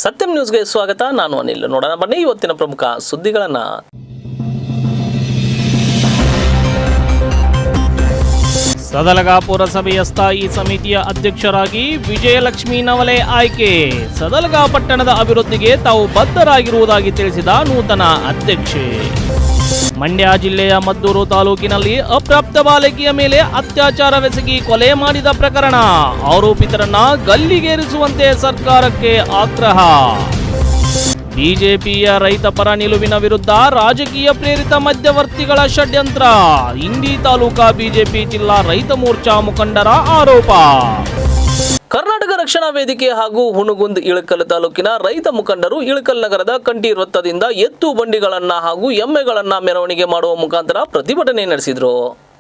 ಸತ್ಯಂ ನ್ಯೂಸ್ಗೆ ಸ್ವಾಗತ. ನಾನು ಅನಿಲ್. ನೋಡೋಣ ಬನ್ನಿ ಇವತ್ತಿನ ಪ್ರಮುಖ ಸುದ್ದಿಗಳನ್ನು. ಸದಲಗಾ ಪುರಸಭೆಯ ಸ್ಥಾಯಿ ಸಮಿತಿಯ ಅಧ್ಯಕ್ಷರಾಗಿ ವಿಜಯಲಕ್ಷ್ಮಿ ನವಲೆ ಆಯ್ಕೆ. ಸದಲಗಾ ಪಟ್ಟಣದ ಅಭಿವೃದ್ಧಿಗೆ ತಾವು ಬದ್ಧರಾಗಿರುವುದಾಗಿ ತಿಳಿಸಿದ ನೂತನ ಅಧ್ಯಕ್ಷೆ. ಮಂಡ್ಯ ಜಿಲ್ಲೆಯ ಮದ್ದೂರು ತಾಲೂಕಿನಲ್ಲಿ ಅಪ್ರಾಪ್ತ ಬಾಲಕಿಯ ಮೇಲೆ ಅತ್ಯಾಚಾರವೆಸಗಿ ಕೊಲೆ ಮಾಡಿದ ಪ್ರಕರಣ. ಆರೋಪಿತರನ್ನ ಗಲ್ಲಿಗೇರಿಸುವಂತೆ ಸರ್ಕಾರಕ್ಕೆ ಆಗ್ರಹ. ಬಿಜೆಪಿಯ ರೈತ ಪರ ನಿಲುವಿನ ವಿರುದ್ಧ ರಾಜಕೀಯ ಪ್ರೇರಿತ ಮಧ್ಯವರ್ತಿಗಳ ಷಡ್ಯಂತ್ರ. ಇಂಡಿ ತಾಲೂಕಾ ಬಿಜೆಪಿ ಜಿಲ್ಲಾ ರೈತ ಮೋರ್ಚಾ ಮುಖಂಡರ ಆರೋಪ. ಕರ್ನಾಟಕ ರಕ್ಷಣಾ ವೇದಿಕೆ ಹಾಗೂ ಹುಣಗುಂದ್ ಇಳಕಲ್ ತಾಲೂಕಿನ ರೈತ ಮುಖಂಡರು ಇಳಕಲ್ ನಗರದ ಕಂಠಿ ವೃತ್ತದಿಂದ ಎತ್ತು ಬಂಡಿಗಳನ್ನ ಹಾಗೂ ಎಮ್ಮೆಗಳನ್ನ ಮೆರವಣಿಗೆ ಮಾಡುವ ಮುಖಾಂತರ ಪ್ರತಿಭಟನೆ ನಡೆಸಿದರು.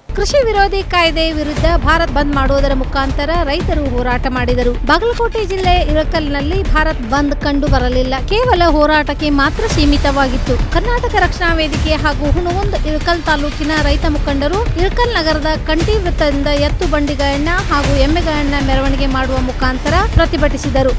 ಕೃಷಿ ವಿರೋಧಿ ಕಾಯ್ದೆ ವಿರುದ್ಧ ಭಾರತ್ ಬಂದ್ ಮಾಡುವುದರ ಮುಖಾಂತರ ರೈತರು ಹೋರಾಟ ಮಾಡಿದರು. ಬಾಗಲಕೋಟೆ ಜಿಲ್ಲೆ ಇಳಕಲ್ನಲ್ಲಿ ಭಾರತ್ ಬಂದ್ ಕಂಡು ಬರಲಿಲ್ಲ, ಕೇವಲ ಹೋರಾಟಕ್ಕೆ ಮಾತ್ರ ಸೀಮಿತವಾಗಿತ್ತು. ಕರ್ನಾಟಕ ರಕ್ಷಣಾ ವೇದಿಕೆ ಹಾಗೂ ಹುಣಗುಂದ್ ಇಳಕಲ್ ತಾಲೂಕಿನ ರೈತ ಮುಖಂಡರು ಇಳಕಲ್ ನಗರದ ಕಂಠಿ ವೃತ್ತದಿಂದ ಎತ್ತು ಬಂಡಿಗಳನ್ನ ಹಾಗೂ ಎಮ್ಮೆಗಳನ್ನ ಮೆರವಣಿಗೆ ಮಾಡುವ ಮುಖಾಂತರ ಪ್ರತಿಭಟಿಸಿದರು.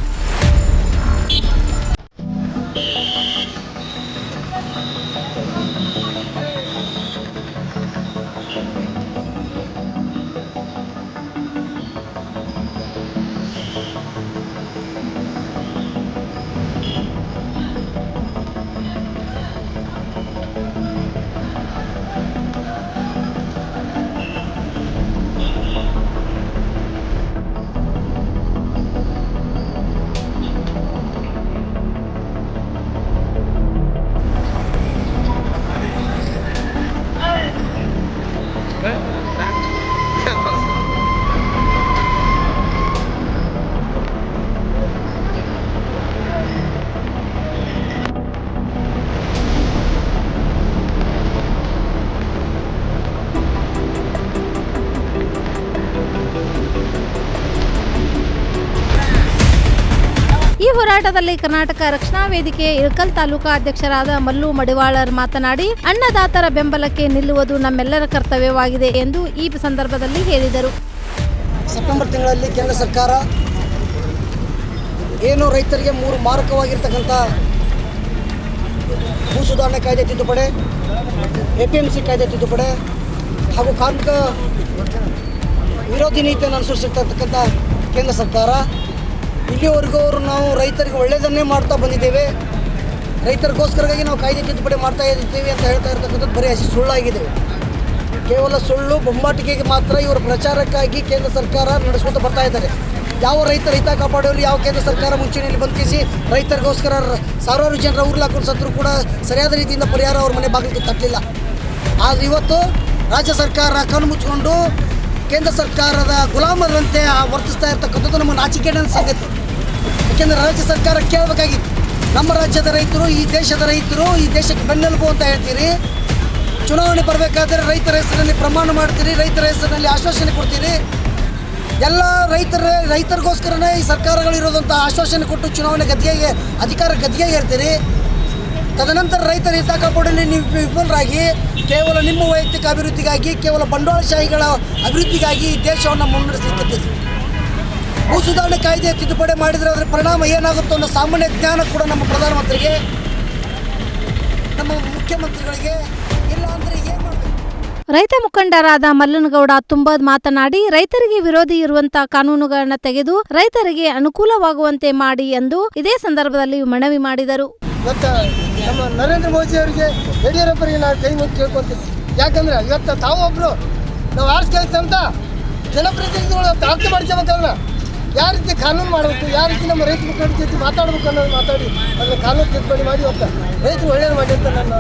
ಈ ಹೋರಾಟದಲ್ಲಿ ಕರ್ನಾಟಕ ರಕ್ಷಣಾ ವೇದಿಕೆ ಇಳಕಲ್ ತಾಲೂಕಾ ಅಧ್ಯಕ್ಷರಾದ ಮಲ್ಲು ಮಡಿವಾಳರ್ ಮಾತನಾಡಿ, ಅನ್ನದಾತರ ಬೆಂಬಲಕ್ಕೆ ನಿಲ್ಲುವುದು ನಮ್ಮೆಲ್ಲರ ಕರ್ತವ್ಯವಾಗಿದೆ ಎಂದು ಈ ಸಂದರ್ಭದಲ್ಲಿ ಹೇಳಿದರು. ಸೆಪ್ಟೆಂಬರ್ ತಿಂಗಳಲ್ಲಿ ಕೇಂದ್ರ ಸರ್ಕಾರ ಏನು ರೈತರಿಗೆ 3 ಮಾರಕವಾಗಿರ್ತಕ್ಕಂಥ ಭೂ ಸುಧಾರಣೆ ಕಾಯ್ದೆ ತಿದ್ದುಪಡಿ, APMC ಕಾಯ್ದೆ ತಿದ್ದುಪಡಿ ಹಾಗೂ ಕಾರ್ಮಿಕ ವಿರೋಧಿ ನೀತಿಯನ್ನು ಅನುಸರಿಸಿರ್ತಕ್ಕಂಥ ಕೇಂದ್ರ ಸರ್ಕಾರ ಇಲ್ಲಿವರೆಗೂ ನಾವು ರೈತರಿಗೆ ಒಳ್ಳೆಯದನ್ನೇ ಮಾಡ್ತಾ ಬಂದಿದ್ದೇವೆ. ರೈತರಿಗೋಸ್ಕರವಾಗಿ ನಾವು ಕಾಯ್ದೆ ತಿದ್ದುಪಡಿ ಮಾಡ್ತಾ ಇದ್ದೀವಿ ಅಂತ ಹೇಳ್ತಾ ಇರ್ತಕ್ಕಂಥದ್ದು ಬರೀ ಹಸಿ ಸುಳ್ಳಾಗಿದೆ. ಕೇವಲ ಸುಳ್ಳು ಬೊಂಬಾಟಿಕೆಗೆ ಮಾತ್ರ ಇವರ ಪ್ರಚಾರಕ್ಕಾಗಿ ಕೇಂದ್ರ ಸರ್ಕಾರ ನಡೆಸ್ಕೊತ ಬರ್ತಾ ಇದ್ದಾರೆ. ಯಾವ ರೈತರ ಹಿತ ಕಾಪಾಡೋರು ಯಾವ ಕೇಂದ್ರ ಸರ್ಕಾರ ಮುಂಚೂಣಿಯಲ್ಲಿ ಬಂಧಿಸಿ ರೈತರಿಗೋಸ್ಕರ ಸಾವಿರಾರು ಜನರ ಉರುಳಾಕೊಂಡು ಸತ್ರು ಕೂಡ ಸರಿಯಾದ ರೀತಿಯಿಂದ ಪರಿಹಾರ ಅವ್ರ ಮನೆ ಬಾಗಿಲಿಗೆ ತಟ್ಟಲಿಲ್ಲ. ಆದರೆ ಇವತ್ತು ರಾಜ್ಯ ಸರ್ಕಾರ ಕಣ್ಣು ಮುಚ್ಚಿಕೊಂಡು ಕೇಂದ್ರ ಸರ್ಕಾರದ ಗುಲಾಮರಂತೆ ವರ್ತಿಸ್ತಾ ಇರ್ತಕ್ಕಂಥದ್ದು ನಮ್ಮ ನಾಚಿಕೆಗೇಡಿನ ಸಂಗತಿ. ಯಾಕೆಂದರೆ ರಾಜ್ಯ ಸರ್ಕಾರ ಕೇಳಬೇಕಾಗಿತ್ತು, ನಮ್ಮ ರಾಜ್ಯದ ರೈತರು ಈ ದೇಶದ ರೈತರು ಈ ದೇಶಕ್ಕೆ ಬೆನ್ನೆಲುಬು ಅಂತ ಹೇಳ್ತೀರಿ. ಚುನಾವಣೆ ಬರಬೇಕಾದ್ರೆ ರೈತರ ಹೆಸರಲ್ಲಿ ಪ್ರಮಾಣ ಮಾಡ್ತೀರಿ, ರೈತರ ಹೆಸರಿನಲ್ಲಿ ಆಶ್ವಾಸನೆ ಕೊಡ್ತೀರಿ. ಎಲ್ಲ ರೈತರಿಗೋಸ್ಕರನೇ ಈ ಸರ್ಕಾರಗಳಿರೋದಂಥ ಆಶ್ವಾಸನೆ ಕೊಟ್ಟು ಚುನಾವಣೆ ಗದ್ದಿಗೆಗೆ ಅಧಿಕಾರ ಗದ್ದಿಗೆಗೆ ಇರ್ತೀರಿ. ತದನಂತರ ರೈತರ ಹಿತ ಕಾಪಾಡಲು ನೀವು ವಿಫಲರಾಗಿ ಕೇವಲ ನಿಮ್ಮ ವೈಯಕ್ತಿಕ ಅಭಿವೃದ್ಧಿಗಾಗಿ, ಕೇವಲ ಬಂಡವಾಳಶಾಹಿಗಳ ಅಭಿವೃದ್ಧಿಗಾಗಿ ಈ ದೇಶವನ್ನು ಮುನ್ನಡೆಸಲಿಕ್ಕೆ ಭೂ ಸುಧಾರಣೆ ಕಾಯ್ದೆ ತಿದ್ದುಪಡಿ ಮಾಡಿದರೆ ಅದರ ಪರಿಣಾಮ ಏನಾಗುತ್ತೋ ಅನ್ನೋ ಸಾಮಾನ್ಯ ಜ್ಞಾನ ಕೂಡ ನಮ್ಮ ಪ್ರಧಾನಮಂತ್ರಿಗೆ, ನಮ್ಮ ಮುಖ್ಯಮಂತ್ರಿಗಳಿಗೆ ಇಲ್ಲ ಅಂದರೆ ಏನು ಮಾಡಬೇಕು. ರೈತ ಮುಖಂಡರಾದ ಮಲ್ಲನಗೌಡ ತುಂಬದ್ ಮಾತನಾಡಿ, ರೈತರಿಗೆ ವಿರೋಧಿ ಇರುವಂತಹ ಕಾನೂನುಗಳನ್ನು ತೆಗೆದು ರೈತರಿಗೆ ಅನುಕೂಲವಾಗುವಂತೆ ಮಾಡಿ ಎಂದು ಇದೇ ಸಂದರ್ಭದಲ್ಲಿ ಮನವಿ ಮಾಡಿದರು. ಇವತ್ತು ನಮ್ಮ ನರೇಂದ್ರ ಮೋದಿ ಅವರಿಗೆ, ಯಡಿಯೂರಪ್ಪರಿಗೆ ನಾವು ಕೈ ಮುಗಿ ಕೇಳ್ಕೊತೀವಿ. ಯಾಕಂದ್ರೆ ಇವತ್ತು ತಾವೊಬ್ಬರು ನಾವು ಆರಿಸ್ಕೊಂತ ಜನಪ್ರತಿನಿಧಿಗಳು ಅರ್ಥ ಮಾಡ್ಕೋಬೇಕಲ್ಲ, ಯಾವ ರೀತಿ ಕಾನೂನು ಮಾಡಬೇಕು, ಯಾವ ರೀತಿ ನಮ್ಮ ರೈತ ಮುಖಂಡರ ಜೊತೆ ಮಾತಾಡಬೇಕು ಅನ್ನೋದು ಮಾತಾಡಿ ಅದನ್ನು ಕಾನೂನು ತಿದ್ದುಪಡಿ ಮಾಡಿ ಇವತ್ತು ರೈತರು ಒಳ್ಳೆಯದು ಮಾಡಿ ಅಂತ ನನ್ನ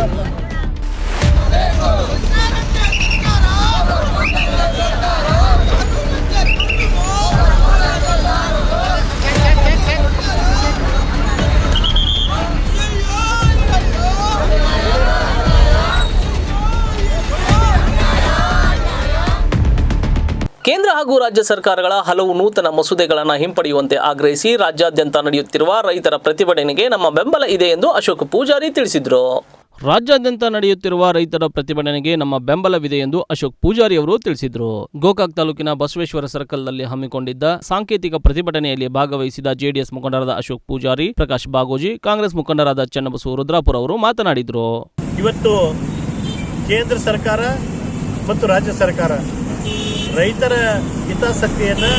ಕೇಂದ್ರ ಹಾಗೂ ರಾಜ್ಯ ಸರ್ಕಾರಗಳ ಹಲವು ನೂತನ ಮಸೂದೆಗಳನ್ನು ಹಿಂಪಡೆಯುವಂತೆ ಆಗ್ರಹಿಸಿ ರಾಜ್ಯಾದ್ಯಂತ ನಡೆಯುತ್ತಿರುವ ರೈತರ ಪ್ರತಿಭಟನೆಗೆ ನಮ್ಮ ಬೆಂಬಲ ಇದೆ ಎಂದು ಅಶೋಕ್ ಪೂಜಾರಿ ತಿಳಿಸಿದರು. ರಾಜ್ಯಾದ್ಯಂತ ನಡೆಯುತ್ತಿರುವ ರೈತರ ಪ್ರತಿಭಟನೆಗೆ ನಮ್ಮ ಬೆಂಬಲವಿದೆ ಎಂದು ಅಶೋಕ್ ಪೂಜಾರಿ ಅವರು ತಿಳಿಸಿದರು. ಗೋಕಾಕ್ ತಾಲೂಕಿನ ಬಸವೇಶ್ವರ ಸರ್ಕಲ್ನಲ್ಲಿ ಹಮ್ಮಿಕೊಂಡಿದ್ದ ಸಾಂಕೇತಿಕ ಪ್ರತಿಭಟನೆಯಲ್ಲಿ ಭಾಗವಹಿಸಿದ ಜೆಡಿಎಸ್ ಮುಖಂಡರಾದ ಅಶೋಕ್ ಪೂಜಾರಿ, ಪ್ರಕಾಶ್ ಬಾಗೋಜಿ, ಕಾಂಗ್ರೆಸ್ ಮುಖಂಡರಾದ ಚನ್ನಬಸವ ರುದ್ರಾಪುರ ಅವರು ಮಾತನಾಡಿದರು. ಇವತ್ತು ಕೇಂದ್ರ ಸರ್ಕಾರ ಮತ್ತು ರಾಜ್ಯ ಸರ್ಕಾರ ರೈತರ ಹಿತಾಸಕ್ತಿಯನ್ನು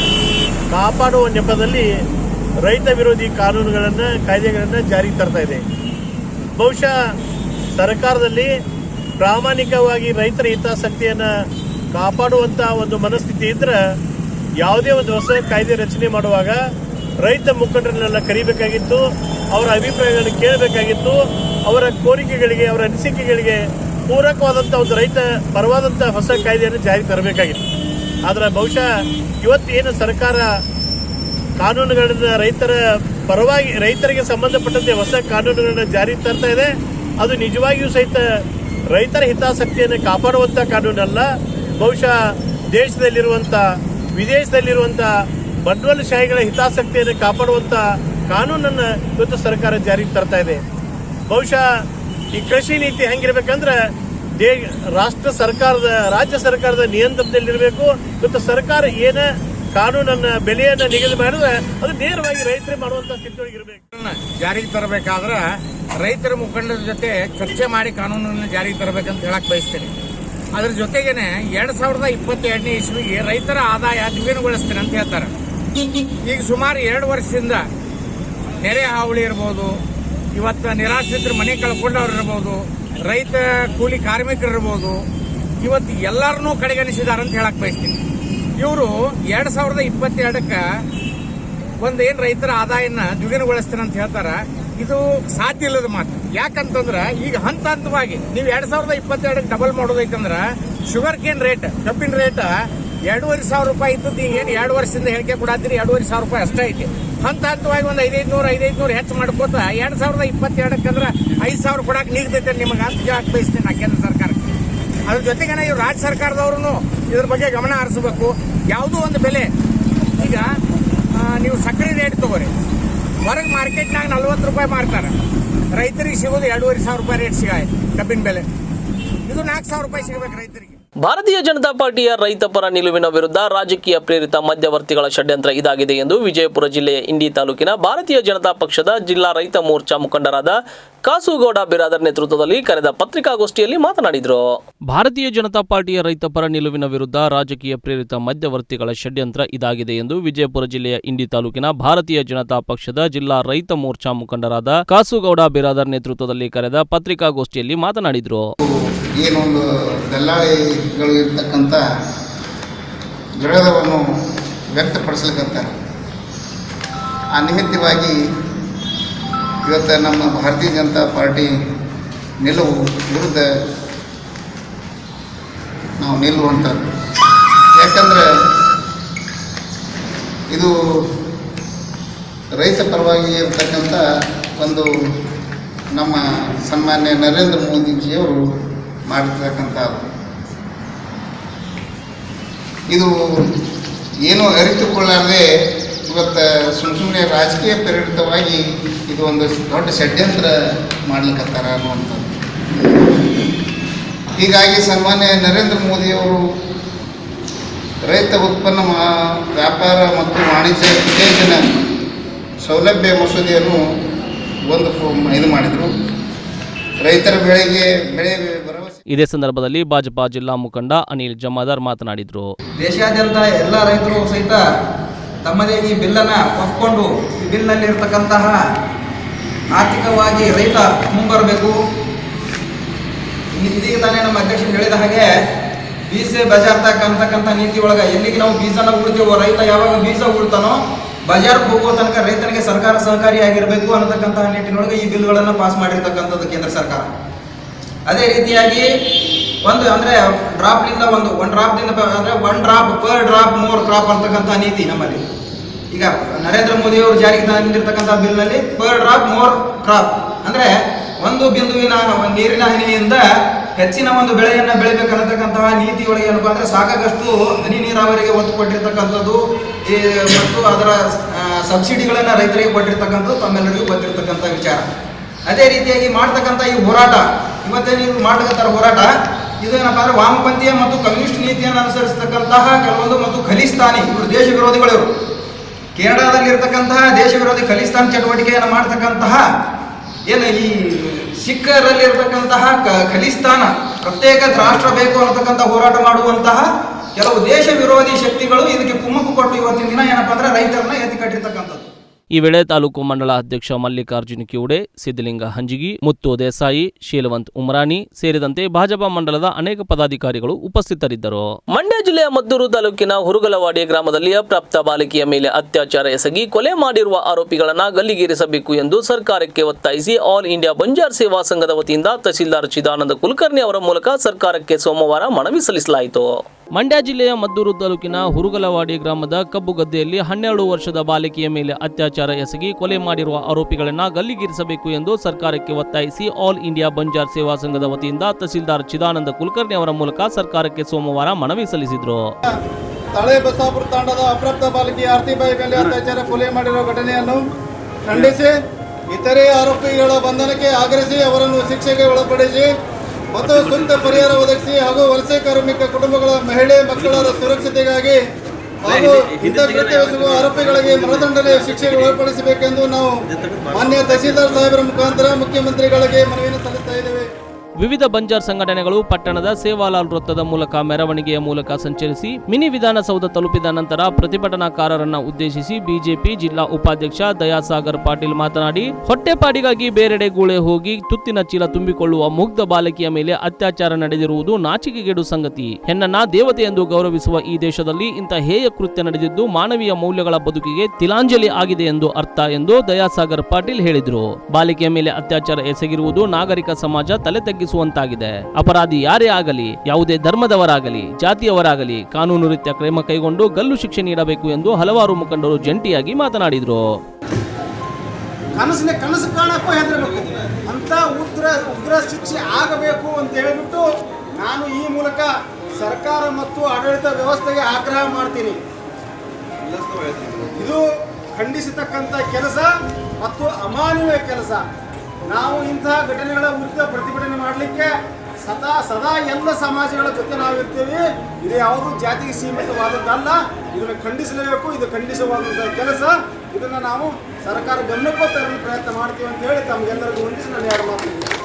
ಕಾಪಾಡುವ ನೆಪದಲ್ಲಿ ರೈತ ವಿರೋಧಿ ಕಾಯ್ದೆಗಳನ್ನು ಜಾರಿಗೆ ತರ್ತಾ ಇದೆ. ಬಹುಶಃ ಸರ್ಕಾರದಲ್ಲಿ ಪ್ರಾಮಾಣಿಕವಾಗಿ ರೈತರ ಹಿತಾಸಕ್ತಿಯನ್ನು ಕಾಪಾಡುವಂಥ ಒಂದು ಮನಸ್ಥಿತಿ ಇದ್ದರೆ ಯಾವುದೇ ಒಂದು ಹೊಸ ಕಾಯ್ದೆ ರಚನೆ ಮಾಡುವಾಗ ರೈತ ಮುಖಂಡರನ್ನೆಲ್ಲ ಕರಿಬೇಕಾಗಿತ್ತು, ಅವರ ಅಭಿಪ್ರಾಯಗಳನ್ನು ಕೇಳಬೇಕಾಗಿತ್ತು, ಅವರ ಕೋರಿಕೆಗಳಿಗೆ, ಅವರ ಅನಿಸಿಕೆಗಳಿಗೆ ಪೂರಕವಾದಂಥ ಒಂದು ರೈತ ಪರವಾದಂಥ ಹೊಸ ಕಾಯ್ದೆಯನ್ನು ಜಾರಿಗೆ ತರಬೇಕಾಗಿತ್ತು. ಆದರೆ ಬಹುಶಃ ಇವತ್ತೇನು ಸರ್ಕಾರ ಕಾನೂನುಗಳನ್ನು ರೈತರ ಪರವಾಗಿ ರೈತರಿಗೆ ಸಂಬಂಧಪಟ್ಟಂತೆ ಹೊಸ ಕಾನೂನುಗಳನ್ನು ಜಾರಿಗೆ ತರ್ತಾ ಇದೆ, ಅದು ನಿಜವಾಗಿಯೂ ಸಹಿತ ರೈತರ ಹಿತಾಸಕ್ತಿಯನ್ನು ಕಾಪಾಡುವಂಥ ಕಾನೂನಲ್ಲ. ಬಹುಶಃ ದೇಶದಲ್ಲಿರುವಂಥ ವಿದೇಶದಲ್ಲಿರುವಂಥ ಬಂಡವಾಳಶಾಹಿಗಳ ಹಿತಾಸಕ್ತಿಯನ್ನು ಕಾಪಾಡುವಂಥ ಕಾನೂನನ್ನು ಇವತ್ತು ಸರ್ಕಾರ ಜಾರಿಗೆ ತರ್ತಾ ಇದೆ. ಬಹುಶಃ ಈ ಕೃಷಿ ನೀತಿ ಹೆಂಗಿರ್ಬೇಕಂದ್ರೆ ರಾಜ್ಯ ಸರ್ಕಾರದ ನಿಯಂತ್ರಣದಲ್ಲಿರಬೇಕು. ಇವತ್ತು ಸರ್ಕಾರ ಏನ ಕಾನೂನನ್ನು ಬೆಲೆಯನ್ನು ನಿಗದಿ ಮಾಡಿದ್ರೆ ಅದು ನೇರವಾಗಿ ರೈತರೇ ಮಾಡುವಂಥ ಸ್ಥಿತಿಯೊಳಗಿರಬೇಕು. ಜಾರಿಗೆ ತರಬೇಕಾದ್ರೆ ರೈತರ ಮುಖಂಡರ ಜೊತೆ ಚರ್ಚೆ ಮಾಡಿ ಕಾನೂನನ್ನು ಜಾರಿಗೆ ತರಬೇಕಂತ ಹೇಳಕ್ ಬಯಸ್ತೇನೆ. ಅದ್ರ ಜೊತೆಗೇನೆ 2022ನೇ ಇಸ್ವಿಗೆ ರೈತರ ಆದಾಯ ದ್ವಿಗುಣಗೊಳಿಸ್ತೇನೆ ಅಂತ ಹೇಳ್ತಾರೆ. ಈಗ ಸುಮಾರು 2 ವರ್ಷದಿಂದ ನೆರೆ ಹಾವಳಿ ಇರ್ಬೋದು, ಇವತ್ತು ನಿರಾಶ್ರಿತರ ಮನೆ ಕಳ್ಕೊಂಡವ್ರು ಇರ್ಬೋದು, ರೈತ ಕೂಲಿ ಕಾರ್ಮಿಕರು ಇರ್ಬೋದು, ಇವತ್ತು ಎಲ್ಲರನ್ನೂ ಕಡೆಗಣಿಸಿದಾರೆ ಅಂತ ಹೇಳಕ್ ಬಯಸ್ತೀನಿ. ಇವರು 2022ಕ್ಕೆ ಒಂದೇನು ರೈತರ ಆದಾಯನ ದ್ವಿಗುಣಗೊಳಿಸ್ತಾನೆ ಅಂತ ಹೇಳ್ತಾರ, ಇದು ಸಾಧ್ಯ ಇಲ್ಲದ ಮಾತು. ಯಾಕಂತಂದ್ರೆ ಈಗ ಹಂತ ಹಂತವಾಗಿ ನೀವು 2022ಕ್ಕೆ ಡಬಲ್ ಮಾಡೋದೈತಂದ್ರೆ ಶುಗರ್ ಕೇನ್ ರೇಟ್, ಕಬ್ಬಿನ ರೇಟ್ 2,500 ರೂಪಾಯಿ ಇದ್ದದ್ದು ಏನು 2 ವರ್ಷದಿಂದ ಹೇಳಿಕೆ ಕೊಡಾತೀರಿ 2,500 ರೂಪಾಯಿ ಅಷ್ಟೇ ಐತಿ. ಹಂತ ಹಂತವಾಗಿ ಒಂದು 500 ಹೆಚ್ಚು ಮಾಡ್ಕೋತ 2022ಕ್ಕೆ ಅಂದ್ರೆ 5,000 ಕೊಡಕ್ಕೆ ನೀಡ್ತೈತೆ ನಿಮಗೆ ಅಂತ ಹೇಳಕ್ ಬಯಸ್ತೀನಿ ನಾ ಕೇಂದ್ರ ಸರ್ಕಾರಕ್ಕೆ. ಅದ್ರ ಜೊತೆಗೆ ಇವ್ರು ರಾಜ್ಯ ಸರ್ಕಾರದವ್ರು ಇದ್ರ ಬಗ್ಗೆ ಗಮನ ಹರಿಸಬೇಕು. ಯಾವುದೋ ಒಂದು ಬೆಲೆ, ಈಗ ನೀವು ಸಕ್ಕರೆ ರೇಟ್ ತಗೋರಿ, ಹೊರಗೆ ಮಾರ್ಕೆಟ್ನಾಗ 40 ರೂಪಾಯಿ ಮಾರ್ತಾರೆ, ರೈತರಿಗೆ ಸಿಗೋದು 2,500 ರೂಪಾಯಿ ರೇಟ್ ಕಬ್ಬಿನ ಬೆಲೆ. ಇದು 4,000 ರೂಪಾಯಿ ಸಿಗಬೇಕು ರೈತರಿಗೆ. ಭಾರತೀಯ ಜನತಾ ಪಾರ್ಟಿಯ ರೈತ ಪರ ನಿಲುವಿನ ವಿರುದ್ಧ ರಾಜಕೀಯ ಪ್ರೇರಿತ ಮಧ್ಯವರ್ತಿಗಳ ಷಡ್ಯಂತ್ರ ಇದಾಗಿದೆ ಎಂದು ವಿಜಯಪುರ ಜಿಲ್ಲೆಯ ಇಂಡಿ ತಾಲೂಕಿನ ಭಾರತೀಯ ಜನತಾ ಪಕ್ಷದ ಜಿಲ್ಲಾ ರೈತ ಮೋರ್ಚಾ ಮುಖಂಡರಾದ ಕಾಸುಗೌಡ ಬಿರಾದರ್ ನೇತೃತ್ವದಲ್ಲಿ ಕರೆದ ಪತ್ರಿಕಾಗೋಷ್ಠಿಯಲ್ಲಿ ಮಾತನಾಡಿದರು. ಭಾರತೀಯ ಜನತಾ ಪಾರ್ಟಿಯ ರೈತ ಪರ ನಿಲುವಿನ ವಿರುದ್ಧ ರಾಜಕೀಯ ಪ್ರೇರಿತ ಮಧ್ಯವರ್ತಿಗಳ ಷಡ್ಯಂತ್ರ ಇದಾಗಿದೆ ಎಂದು ವಿಜಯಪುರ ಜಿಲ್ಲೆಯ ಇಂಡಿ ತಾಲೂಕಿನ ಭಾರತೀಯ ಜನತಾ ಪಕ್ಷದ ಜಿಲ್ಲಾ ರೈತ ಮೋರ್ಚಾ ಮುಖಂಡರಾದ ಕಾಸುಗೌಡ ಬಿರಾದರ್ ನೇತೃತ್ವದಲ್ಲಿ ಕರೆದ ಪತ್ರಿಕಾಗೋಷ್ಠಿಯಲ್ಲಿ ಮಾತನಾಡಿದರು. ಏನೊಂದು ದಲ್ಲಾಳಿಗಳು ಇರ್ತಕ್ಕಂಥ ವಿರೋಧವನ್ನು ವ್ಯಕ್ತಪಡಿಸ್ಲಿಕ್ಕಂತಾರೆ. ಆ ನಿಮಿತ್ತವಾಗಿ ಇವತ್ತು ನಮ್ಮ ಭಾರತೀಯ ಜನತಾ ಪಾರ್ಟಿ ನಿಲುವು ವಿರುದ್ಧ ನಾವು ನಿಲ್ಲುವಂಥದ್ದು. ಯಾಕಂದರೆ ಇದು ರೈತ ಪರವಾಗಿ ಇರ್ತಕ್ಕಂಥ ಒಂದು ನಮ್ಮ ಸನ್ಮಾನ್ಯ ನರೇಂದ್ರ ಮೋದಿಜಿಯವರು ಮಾಡಿರ್ತಕ್ಕಂಥದ್ದು. ಇದು ಏನು ಅರಿತುಕೊಳ್ಳಾರದೆ ಇವತ್ತು ಸುಮ್ಮನೆ ರಾಜಕೀಯ ಪ್ರೇರಿತವಾಗಿ ಇದು ಒಂದು ದೊಡ್ಡ ಷಡ್ಯಂತ್ರ ಮಾಡ್ಲಿಕ್ಕತ್ತಾರ ಅನ್ನುವಂಥದ್ದು. ಹೀಗಾಗಿ ಸನ್ಮಾನ್ಯ ನರೇಂದ್ರ ಮೋದಿಯವರು ರೈತ ಉತ್ಪನ್ನ ವ್ಯಾಪಾರ ಮತ್ತು ವಾಣಿಜ್ಯ ಉತ್ತೇಜನ ಸೌಲಭ್ಯ ಮಸೂದೆಯನ್ನು ಇದು ಮಾಡಿದರು. ರೈತರ ಬೆಳೆ ಭರವಸೆ. ಇದೇ ಸಂದರ್ಭದಲ್ಲಿ ಭಾಜಪಾ ಜಿಲ್ಲಾ ಮುಖಂಡ ಅನಿಲ್ ಜಮಾದಾರ್ ಮಾತನಾಡಿದರು. ದೇಶಾದ್ಯಂತ ಎಲ್ಲ ರೈತರು ಸಹಿತ ತಮ್ಮದೇ ಈ ಬಿಲ್ಲನ್ನು ಒಪ್ಪಿಕೊಂಡು ಈ ಬಿಲ್ನಲ್ಲಿ ಇರತಕ್ಕಂತಹ ಆರ್ಥಿಕವಾಗಿ ರೈತ ಮುಂಬರಬೇಕು. ಇದೀಗ ತಾನೇ ನಮ್ಮ ಅಧ್ಯಕ್ಷರು ಹೇಳಿದ ಹಾಗೆ ಬೀಜ ಬಜಾರ್ ಅಂತಕ್ಕಂಥ ನೀತಿ ಒಳಗೆ ಎಲ್ಲಿಗೆ ನಾವು ಬೀಜನ ಉಳ್ತೀವೋ, ರೈತ ಯಾವಾಗ ಬೀಜ ಉಳ್ತಾನೋ ಬಜಾರ್ಗೆ ಹೋಗುವ ತನಕ ರೈತನಿಗೆ ಸರ್ಕಾರ ಸಹಕಾರಿಯಾಗಿರಬೇಕು ಅನ್ನತಕ್ಕಂತಹ ನಿಟ್ಟಿನೊಳಗೆ ಈ ಬಿಲ್ಗಳನ್ನು ಪಾಸ್ ಮಾಡಿರ್ತಕ್ಕಂಥದ್ದು ಕೇಂದ್ರ ಸರ್ಕಾರ. ಅದೇ ರೀತಿಯಾಗಿ ಒಂದು ಅಂದರೆ ಡ್ರಾಪ್ನಿಂದ ಒನ್ ಡ್ರಾಪ್ದಿಂದ ಅಂದರೆ 1 drop per drop more crop ಅಂತಕ್ಕಂಥ ನೀತಿ ನಮ್ಮಲ್ಲಿ ಈಗ ನರೇಂದ್ರ ಮೋದಿ ಅವರು ಜಾರಿಗೆ ತಂದಿರ್ತಕ್ಕಂಥ ಬಿಲ್ನಲ್ಲಿ ಪರ್ ಡ್ರಾಪ್ ಮೋರ್ ಕ್ರಾಪ್ ಅಂದರೆ ಒಂದು ಬಿಂದುವಿನ ನೀರಿನ ಹನಿಯಿಂದ ಹೆಚ್ಚಿನ ಒಂದು ಬೆಳೆಯನ್ನು ಬೆಳಿಬೇಕನ್ನತಕ್ಕಂತಹ ನೀತಿ ಒಳಗೆ ಏನಪ್ಪ ಅಂದರೆ ಸಾಕಾಗಷ್ಟು ಹನಿ ನೀರಾವರಿಗೆ ಒತ್ತು ಕೊಟ್ಟಿರ್ತಕ್ಕಂಥದ್ದು ಮತ್ತು ಅದರ ಸಬ್ಸಿಡಿಗಳನ್ನು ರೈತರಿಗೆ ಕೊಟ್ಟಿರ್ತಕ್ಕಂಥದ್ದು ತಮ್ಮೆಲ್ಲರಿಗೂ ಗೊತ್ತಿರ್ತಕ್ಕಂಥ ವಿಚಾರ. ಅದೇ ರೀತಿಯಾಗಿ ಮಾಡ್ತಕ್ಕಂಥ ಈ ಹೋರಾಟ ಇವತ್ತೇನು ಇದು ಮಾಡಕತ್ತಾರ ಹೋರಾಟ, ಇದು ಏನಪ್ಪ ಅಂದರೆ ವಾಮಪಂಥೀಯ ಮತ್ತು ಕಮ್ಯುನಿಸ್ಟ್ ನೀತಿಯನ್ನು ಅನುಸರಿಸತಕ್ಕಂತಹ ಕೆಲವೊಂದು ಮತ್ತು ಖಲಿಸ್ತಾನಿ ಇವರು ದೇಶ ವಿರೋಧಿಗಳು. ಇವರು ಕೆನಡಾದಲ್ಲಿ ಇರತಕ್ಕಂತಹ ದೇಶ ವಿರೋಧಿ ಖಲಿಸ್ತಾನ್ ಚಟುವಟಿಕೆಯನ್ನು ಮಾಡ್ತಕ್ಕಂತಹ ಏನು ಈ ಸಿಖ್ಖರಲ್ಲಿ ಇರತಕ್ಕಂತಹ ಖಲಿಸ್ತಾನ ಪ್ರತ್ಯೇಕ ರಾಷ್ಟ್ರ ಬೇಕು ಅನ್ನತಕ್ಕಂಥ ಹೋರಾಟ ಮಾಡುವಂತಹ ಕೆಲವು ದೇಶ ವಿರೋಧಿ ಶಕ್ತಿಗಳು ಇದಕ್ಕೆ ಕುಮ್ಮಕ್ಕು ಕೊಟ್ಟು ಇವತ್ತಿನ ದಿನ ಏನಪ್ಪ ಅಂದರೆ ರೈತರನ್ನ ಎತ್ತಿ ಕಟ್ಟಿರ್ತಕ್ಕಂಥದ್ದು. ಈ ವೇಳೆ ತಾಲೂಕು ಮಂಡಲ ಅಧ್ಯಕ್ಷ ಮಲ್ಲಿಕಾರ್ಜುನ ಕಿವುಡೆ, ಸಿದ್ದಲಿಂಗ ಹಂಜಿಗಿ, ಮುತ್ತು ದೇಸಾಯಿ, ಶೀಲವಂತ್ ಉಮ್ರಾನಿ ಸೇರಿದಂತೆ ಭಾಜಪಾ ಮಂಡಲದ ಅನೇಕ ಪದಾಧಿಕಾರಿಗಳು ಉಪಸ್ಥಿತರಿದ್ದರು. ಮಂಡ್ಯ ಜಿಲ್ಲೆಯ ಮದ್ದೂರು ತಾಲೂಕಿನ ಹುರುಗಲವಾಡಿ ಗ್ರಾಮದಲ್ಲಿ ಅಪ್ರಾಪ್ತ ಬಾಲಕಿಯ ಮೇಲೆ ಅತ್ಯಾಚಾರ ಎಸಗಿ ಕೊಲೆ ಮಾಡಿರುವ ಆರೋಪಿಗಳನ್ನು ಗಲ್ಲಿಗೇರಿಸಬೇಕು ಎಂದು ಸರ್ಕಾರಕ್ಕೆ ಒತ್ತಾಯಿಸಿ ಆಲ್ ಇಂಡಿಯಾ ಬಂಜಾರ್ ಸೇವಾ ಸಂಘದ ವತಿಯಿಂದ ತಹಸೀಲ್ದಾರ್ ಚಿದಾನಂದ ಕುಲಕರ್ಣಿ ಅವರ ಮೂಲಕ ಸರ್ಕಾರಕ್ಕೆ ಸೋಮವಾರ ಮನವಿ ಸಲ್ಲಿಸಲಾಯಿತು. ಮಂಡ್ಯ ಜಿಲ್ಲೆಯ ಮದ್ದೂರು ತಾಲೂಕಿನ ಹುರುಗಲವಾಡಿ ಗ್ರಾಮದ ಕಬ್ಬು ಗದ್ದೆಯಲ್ಲಿ 12 ವರ್ಷದ ಬಾಲಕಿಯ ಮೇಲೆ ಅತ್ಯಾಚಾರ ಎಸಗಿ ಕೊಲೆ ಮಾಡಿರುವ ಆರೋಪಿಗಳನ್ನು ಗಲ್ಲಿಗೇರಿಸಬೇಕು ಎಂದು ಸರ್ಕಾರಕ್ಕೆ ಒತ್ತಾಯಿಸಿ ಆಲ್ ಇಂಡಿಯಾ ಬಂಜಾರ್ ಸೇವಾ ಸಂಘದ ವತಿಯಿಂದ ತಹಸೀಲ್ದಾರ್ ಚಿದಾನಂದ ಕುಲಕರ್ಣಿ ಅವರ ಮೂಲಕ ಸರ್ಕಾರಕ್ಕೆ ಸೋಮವಾರ ಮನವಿ ಸಲ್ಲಿಸಿದರು. ತಳೆ ಬಸಾಪುರ ತಾಂಡದ ಅಪ್ರಾಪ್ತ ಬಾಲಕಿ ಆರ್ತಿಬಾಯಿ ಮೇಲೆ ಅತ್ಯಾಚಾರ ಕೊಲೆ ಮಾಡಿರುವ ಘಟನೆಯನ್ನು ಖಂಡಿಸಿ ಇತರೆ ಆರೋಪಿಗಳ ಬಂಧನಕ್ಕೆ ಆಗ್ರಹಿಸಿ ಅವರನ್ನು ಶಿಕ್ಷೆಗೆ ಒಳಪಡಿಸಿ ಮತ್ತು ಸೂಕ್ತ ಪರಿಹಾರ ಒದಗಿಸಿ ಹಾಗೂ ವಲಸೆ ಕಾರ್ಮಿಕ ಕುಟುಂಬಗಳ ಮಹಿಳೆ ಮಕ್ಕಳ ಸುರಕ್ಷತೆಗಾಗಿ ಹಾಗೂ ಇಂಥ ಕೃತ್ಯವೆಸಗುವ ಆರೋಪಿಗಳಿಗೆ ಮರಣದಂಡನೆ ಶಿಕ್ಷೆಗೆ ಒಳಪಡಿಸಬೇಕೆಂದು ನಾವು ಮಾನ್ಯ ತಹಸೀಲ್ದಾರ್ ಸಾಹೇಬರ ಮುಖಾಂತರ ಮುಖ್ಯಮಂತ್ರಿಗಳಿಗೆ ಮನವಿಯನ್ನು ಸಲ್ಲಿಸ್ತಾ ಇದ್ದೇವೆ. ವಿವಿಧ ಬಂಜಾರ್ ಸಂಘಟನೆಗಳು ಪಟ್ಟಣದ ಸೇವಾಲಾಲ್ ವೃತ್ತದ ಮೂಲಕ ಮೆರವಣಿಗೆಯ ಮೂಲಕ ಸಂಚರಿಸಿ ಮಿನಿ ವಿಧಾನಸೌಧ ತಲುಪಿದ ನಂತರ ಪ್ರತಿಭಟನಾಕಾರರನ್ನ ಉದ್ದೇಶಿಸಿ ಬಿಜೆಪಿ ಜಿಲ್ಲಾ ಉಪಾಧ್ಯಕ್ಷ ದಯಾಸಾಗರ್ ಪಾಟೀಲ್ ಮಾತನಾಡಿ, ಹೊಟ್ಟೆಪಾಡಿಗಾಗಿ ಬೇರೆಡೆ ಗೂಳೆ ಹೋಗಿ ತುತ್ತಿನ ಚೀಲ ತುಂಬಿಕೊಳ್ಳುವ ಮುಗ್ಧ ಬಾಲಕಿಯ ಮೇಲೆ ಅತ್ಯಾಚಾರ ನಡೆದಿರುವುದು ನಾಚಿಕೆಗೇಡು ಸಂಗತಿ. ಹೆಣ್ಣನ್ನ ದೇವತೆ ಎಂದು ಗೌರವಿಸುವ ಈ ದೇಶದಲ್ಲಿ ಇಂಥ ಹೇಯ ಕೃತ್ಯ ನಡೆದಿದ್ದು ಮಾನವೀಯ ಮೌಲ್ಯಗಳ ಬದುಕಿಗೆ ತಿಲಾಂಜಲಿ ಆಗಿದೆ ಎಂದು ಅರ್ಥ ಎಂದು ದಯಾಸಾಗರ್ ಪಾಟೀಲ್ ಹೇಳಿದರು. ಬಾಲಿಕೆಯ ಮೇಲೆ ಅತ್ಯಾಚಾರ ಎಸಗಿರುವುದು ನಾಗರಿಕ ಸಮಾಜ ತಲೆ ತಗ್ಗಿಸುವಂತಾಗಿದೆ. ಅಪರಾಧಿ ಯಾರೇ ಆಗಲಿ, ಯಾವುದೇ ಧರ್ಮದವರಾಗಲಿ, ಜಾತಿಯವರಾಗಲಿ ಕಾನೂನು ರೀತ್ಯ ಕ್ರಮ ಕೈಗೊಂಡು ಗಲ್ಲು ಶಿಕ್ಷೆ ನೀಡಬೇಕು ಎಂದು ಹಲವಾರು ಮುಖಂಡರು ಜಂಟಿಯಾಗಿ ಮಾತನಾಡಿದರು. ಕನಸು ಕಾಣಕ್ಕೂ ಹೆದರಬೇಕು ಅಂತ ಉಗ್ರ ಶಿಕ್ಷೆ ಆಗಬೇಕು ಅಂತ ಹೇಳಿಬಿಟ್ಟು ನಾನು ಈ ಮೂಲಕ ಸರ್ಕಾರ ಮತ್ತು ಆಡಳಿತ ವ್ಯವಸ್ಥೆಗೆ ಆಗ್ರಹ ಮಾಡ್ತೀನಿ. ಇದು ಖಂಡಿಸತಕ್ಕಂಥ ಕೆಲಸ ಮತ್ತು ಅಮಾನವೀಯ ಕೆಲಸ. ನಾವು ಇಂತಹ ಘಟನೆಗಳ ವಿರುದ್ಧ ಪ್ರತಿಭಟನೆ ಮಾಡಲಿಕ್ಕೆ ಸದಾ ಎಲ್ಲ ಸಮಾಜಗಳ ಜೊತೆ ನಾವು ಇರ್ತೀವಿ. ಇದು ಯಾವುದು ಜಾತಿಗೆ ಸೀಮಿತವಾದದ್ದಲ್ಲ. ಇದನ್ನು ಖಂಡಿಸಲೇಬೇಕು. ಇದು ಖಂಡಿಸುವಂಥ ಕೆಲಸ. ಇದನ್ನು ನಾವು ಸರ್ಕಾರ ಗಮನಕ್ಕೂ ತರಲು ಪ್ರಯತ್ನ ಮಾಡ್ತೀವಿ ಅಂತ ಹೇಳಿ ತಮಗೆಲ್ಲರಿಗೂ ಹೊಂದಿಸಿ ನಾನು ಯಾರು ಮಾತಾಡ್ತೀನಿ.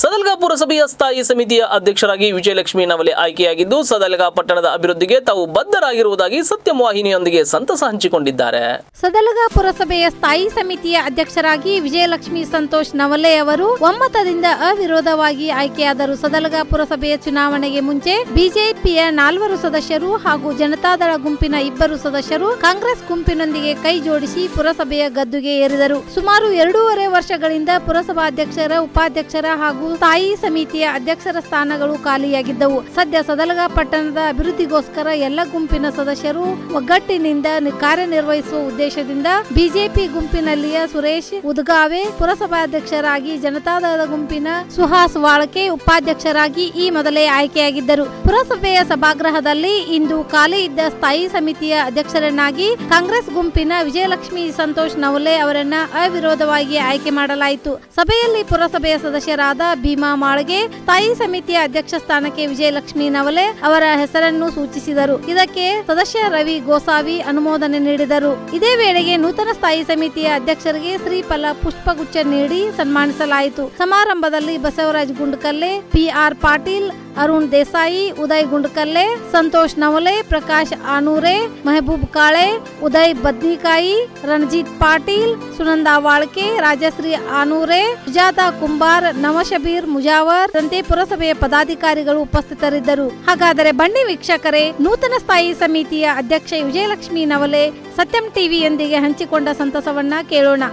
ಸದಲಗಾ ಪುರಸಭೆಯ ಸ್ಥಾಯಿ ಸಮಿತಿಯ ಅಧ್ಯಕ್ಷರಾಗಿ ವಿಜಯಲಕ್ಷ್ಮಿ ನವಲೆ ಆಯ್ಕೆಯಾಗಿದ್ದು, ಸದಲಗಾ ಪಟ್ಟಣದ ಅಭಿವೃದ್ಧಿಗೆ ತಾವು ಬದ್ಧರಾಗಿರುವುದಾಗಿ ಸತ್ಯಂ ವಾಹಿನಿಯೊಂದಿಗೆ ಸಂತಸ ಹಂಚಿಕೊಂಡಿದ್ದಾರೆ. ಸದಲಗಾ ಪುರಸಭೆಯ ಸ್ಥಾಯಿ ಸಮಿತಿಯ ಅಧ್ಯಕ್ಷರಾಗಿ ವಿಜಯಲಕ್ಷ್ಮಿ ಸಂತೋಷ್ ನವಲೆ ಅವರು ಒಮ್ಮತದಿಂದ ಅವಿರೋಧವಾಗಿ ಆಯ್ಕೆಯಾದರು. ಸದಲಗಾ ಪುರಸಭೆಯ ಚುನಾವಣೆಗೆ ಮುಂಚೆ ಬಿಜೆಪಿಯ 4 ಸದಸ್ಯರು ಹಾಗೂ ಜನತಾದಳ ಗುಂಪಿನ 2 ಸದಸ್ಯರು ಕಾಂಗ್ರೆಸ್ ಗುಂಪಿನೊಂದಿಗೆ ಕೈ ಜೋಡಿಸಿ ಪುರಸಭೆಯ ಗದ್ದುಗೆ ಏರಿದರು. ಸುಮಾರು 2.5 ವರ್ಷಗಳಿಂದ ಪುರಸಭಾಧ್ಯಕ್ಷರ, ಉಪಾಧ್ಯಕ್ಷರ ಹಾಗೂ ಸ್ಥಾಯಿ ಸಮಿತಿಯ ಅಧ್ಯಕ್ಷರ ಸ್ಥಾನಗಳು ಖಾಲಿಯಾಗಿದ್ದವು. ಸದ್ಯ ಸದಲಗಾ ಪಟ್ಟಣದ ಅಭಿವೃದ್ಧಿಗೋಸ್ಕರ ಎಲ್ಲ ಗುಂಪಿನ ಸದಸ್ಯರು ಒಗ್ಗಟ್ಟಿನಿಂದ ಕಾರ್ಯನಿರ್ವಹಿಸುವ ಉದ್ದೇಶದಿಂದ ಬಿಜೆಪಿ ಗುಂಪಿನಲ್ಲಿಯ ಸುರೇಶ್ ಉದ್ಗಾವೆ ಪುರಸಭಾಧ್ಯಕ್ಷರಾಗಿ, ಜನತಾದಳದ ಗುಂಪಿನ ಸುಹಾಸ್ ವಾಳಕೆ ಉಪಾಧ್ಯಕ್ಷರಾಗಿ ಈ ಮೊದಲೇ ಆಯ್ಕೆಯಾಗಿದ್ದರು. ಪುರಸಭೆಯ ಸಭಾಗೃಹದಲ್ಲಿ ಇಂದು ಖಾಲಿ ಇದ್ದ ಸ್ಥಾಯಿ ಸಮಿತಿಯ ಅಧ್ಯಕ್ಷರನ್ನಾಗಿ ಕಾಂಗ್ರೆಸ್ ಗುಂಪಿನ ವಿಜಯಲಕ್ಷ್ಮಿ ಸಂತೋಷ್ ನವಲೆ ಅವರನ್ನ ಅವಿರೋಧವಾಗಿ ಆಯ್ಕೆ ಮಾಡಲಾಯಿತು. ಸಭೆಯಲ್ಲಿ ಪುರಸಭೆಯ ಸದಸ್ಯರಾದ ಭೀಮಾ ಮಾಳ್ಗೆ ಸ್ಥಾಯಿ ಸಮಿತಿಯ ಅಧ್ಯಕ್ಷ ಸ್ಥಾನಕ್ಕೆ ವಿಜಯಲಕ್ಷ್ಮಿ ನವಲೆ ಅವರ ಹೆಸರನ್ನು ಸೂಚಿಸಿದರು. ಇದಕ್ಕೆ ಸದಸ್ಯ ರವಿ ಗೋಸಾವಿ ಅನುಮೋದನೆ ನೀಡಿದರು. ಇದೇ ವೇಳೆಗೆ ನೂತನ ಸ್ಥಾಯಿ ಸಮಿತಿಯ ಅಧ್ಯಕ್ಷರಿಗೆ ಶ್ರೀಫಲ ಪುಷ್ಪಗುಚ್ಛ ನೀಡಿ ಸನ್ಮಾನಿಸಲಾಯಿತು. ಸಮಾರಂಭದಲ್ಲಿ ಬಸವರಾಜ್ ಗುಂಡ್ಕಲ್ಲೆ, PR ಪಾಟೀಲ್, ಅರುಣ್ ದೇಸಾಯಿ, ಉದಯ್ ಗುಂಡ್ಕಲ್ಲೆ, ಸಂತೋಷ್ ನವಲೆ, ಪ್ರಕಾಶ್ ಆನೂರೆ, ಮೆಹಬೂಬ್ ಕಾಳೆ, ಉದಯ್ ಬದ್ನಿಕಾಯಿ, ರಣಜಿತ್ ಪಾಟೀಲ್, ಸುನಂದಾ ವಾಳ್ಕೆ, ರಾಜಶ್ರೀ ಆನೂರೆ, ಸುಜಾತಾ ಕುಂಬಾರ್, ನವಶಬೀರ್ ಮುಜಾವರ್ ರಂತೆ ಪುರಸಭೆಯ ಪದಾಧಿಕಾರಿಗಳು ಉಪಸ್ಥಿತರಿದ್ದರು. ಹಾಗಾದರೆ ಬನ್ನಿ ವೀಕ್ಷಕರೇ, ನೂತನ ಸ್ಥಾಯಿ ಸಮಿತಿಯ ಅಧ್ಯಕ್ಷೆ ವಿಜಯಲಕ್ಷ್ಮಿ ನವಲೆ ಸತ್ಯಂ ಟಿವಿಯೊಂದಿಗೆ ಹಂಚಿಕೊಂಡ ಸಂತಸವನ್ನ ಕೇಳೋಣ.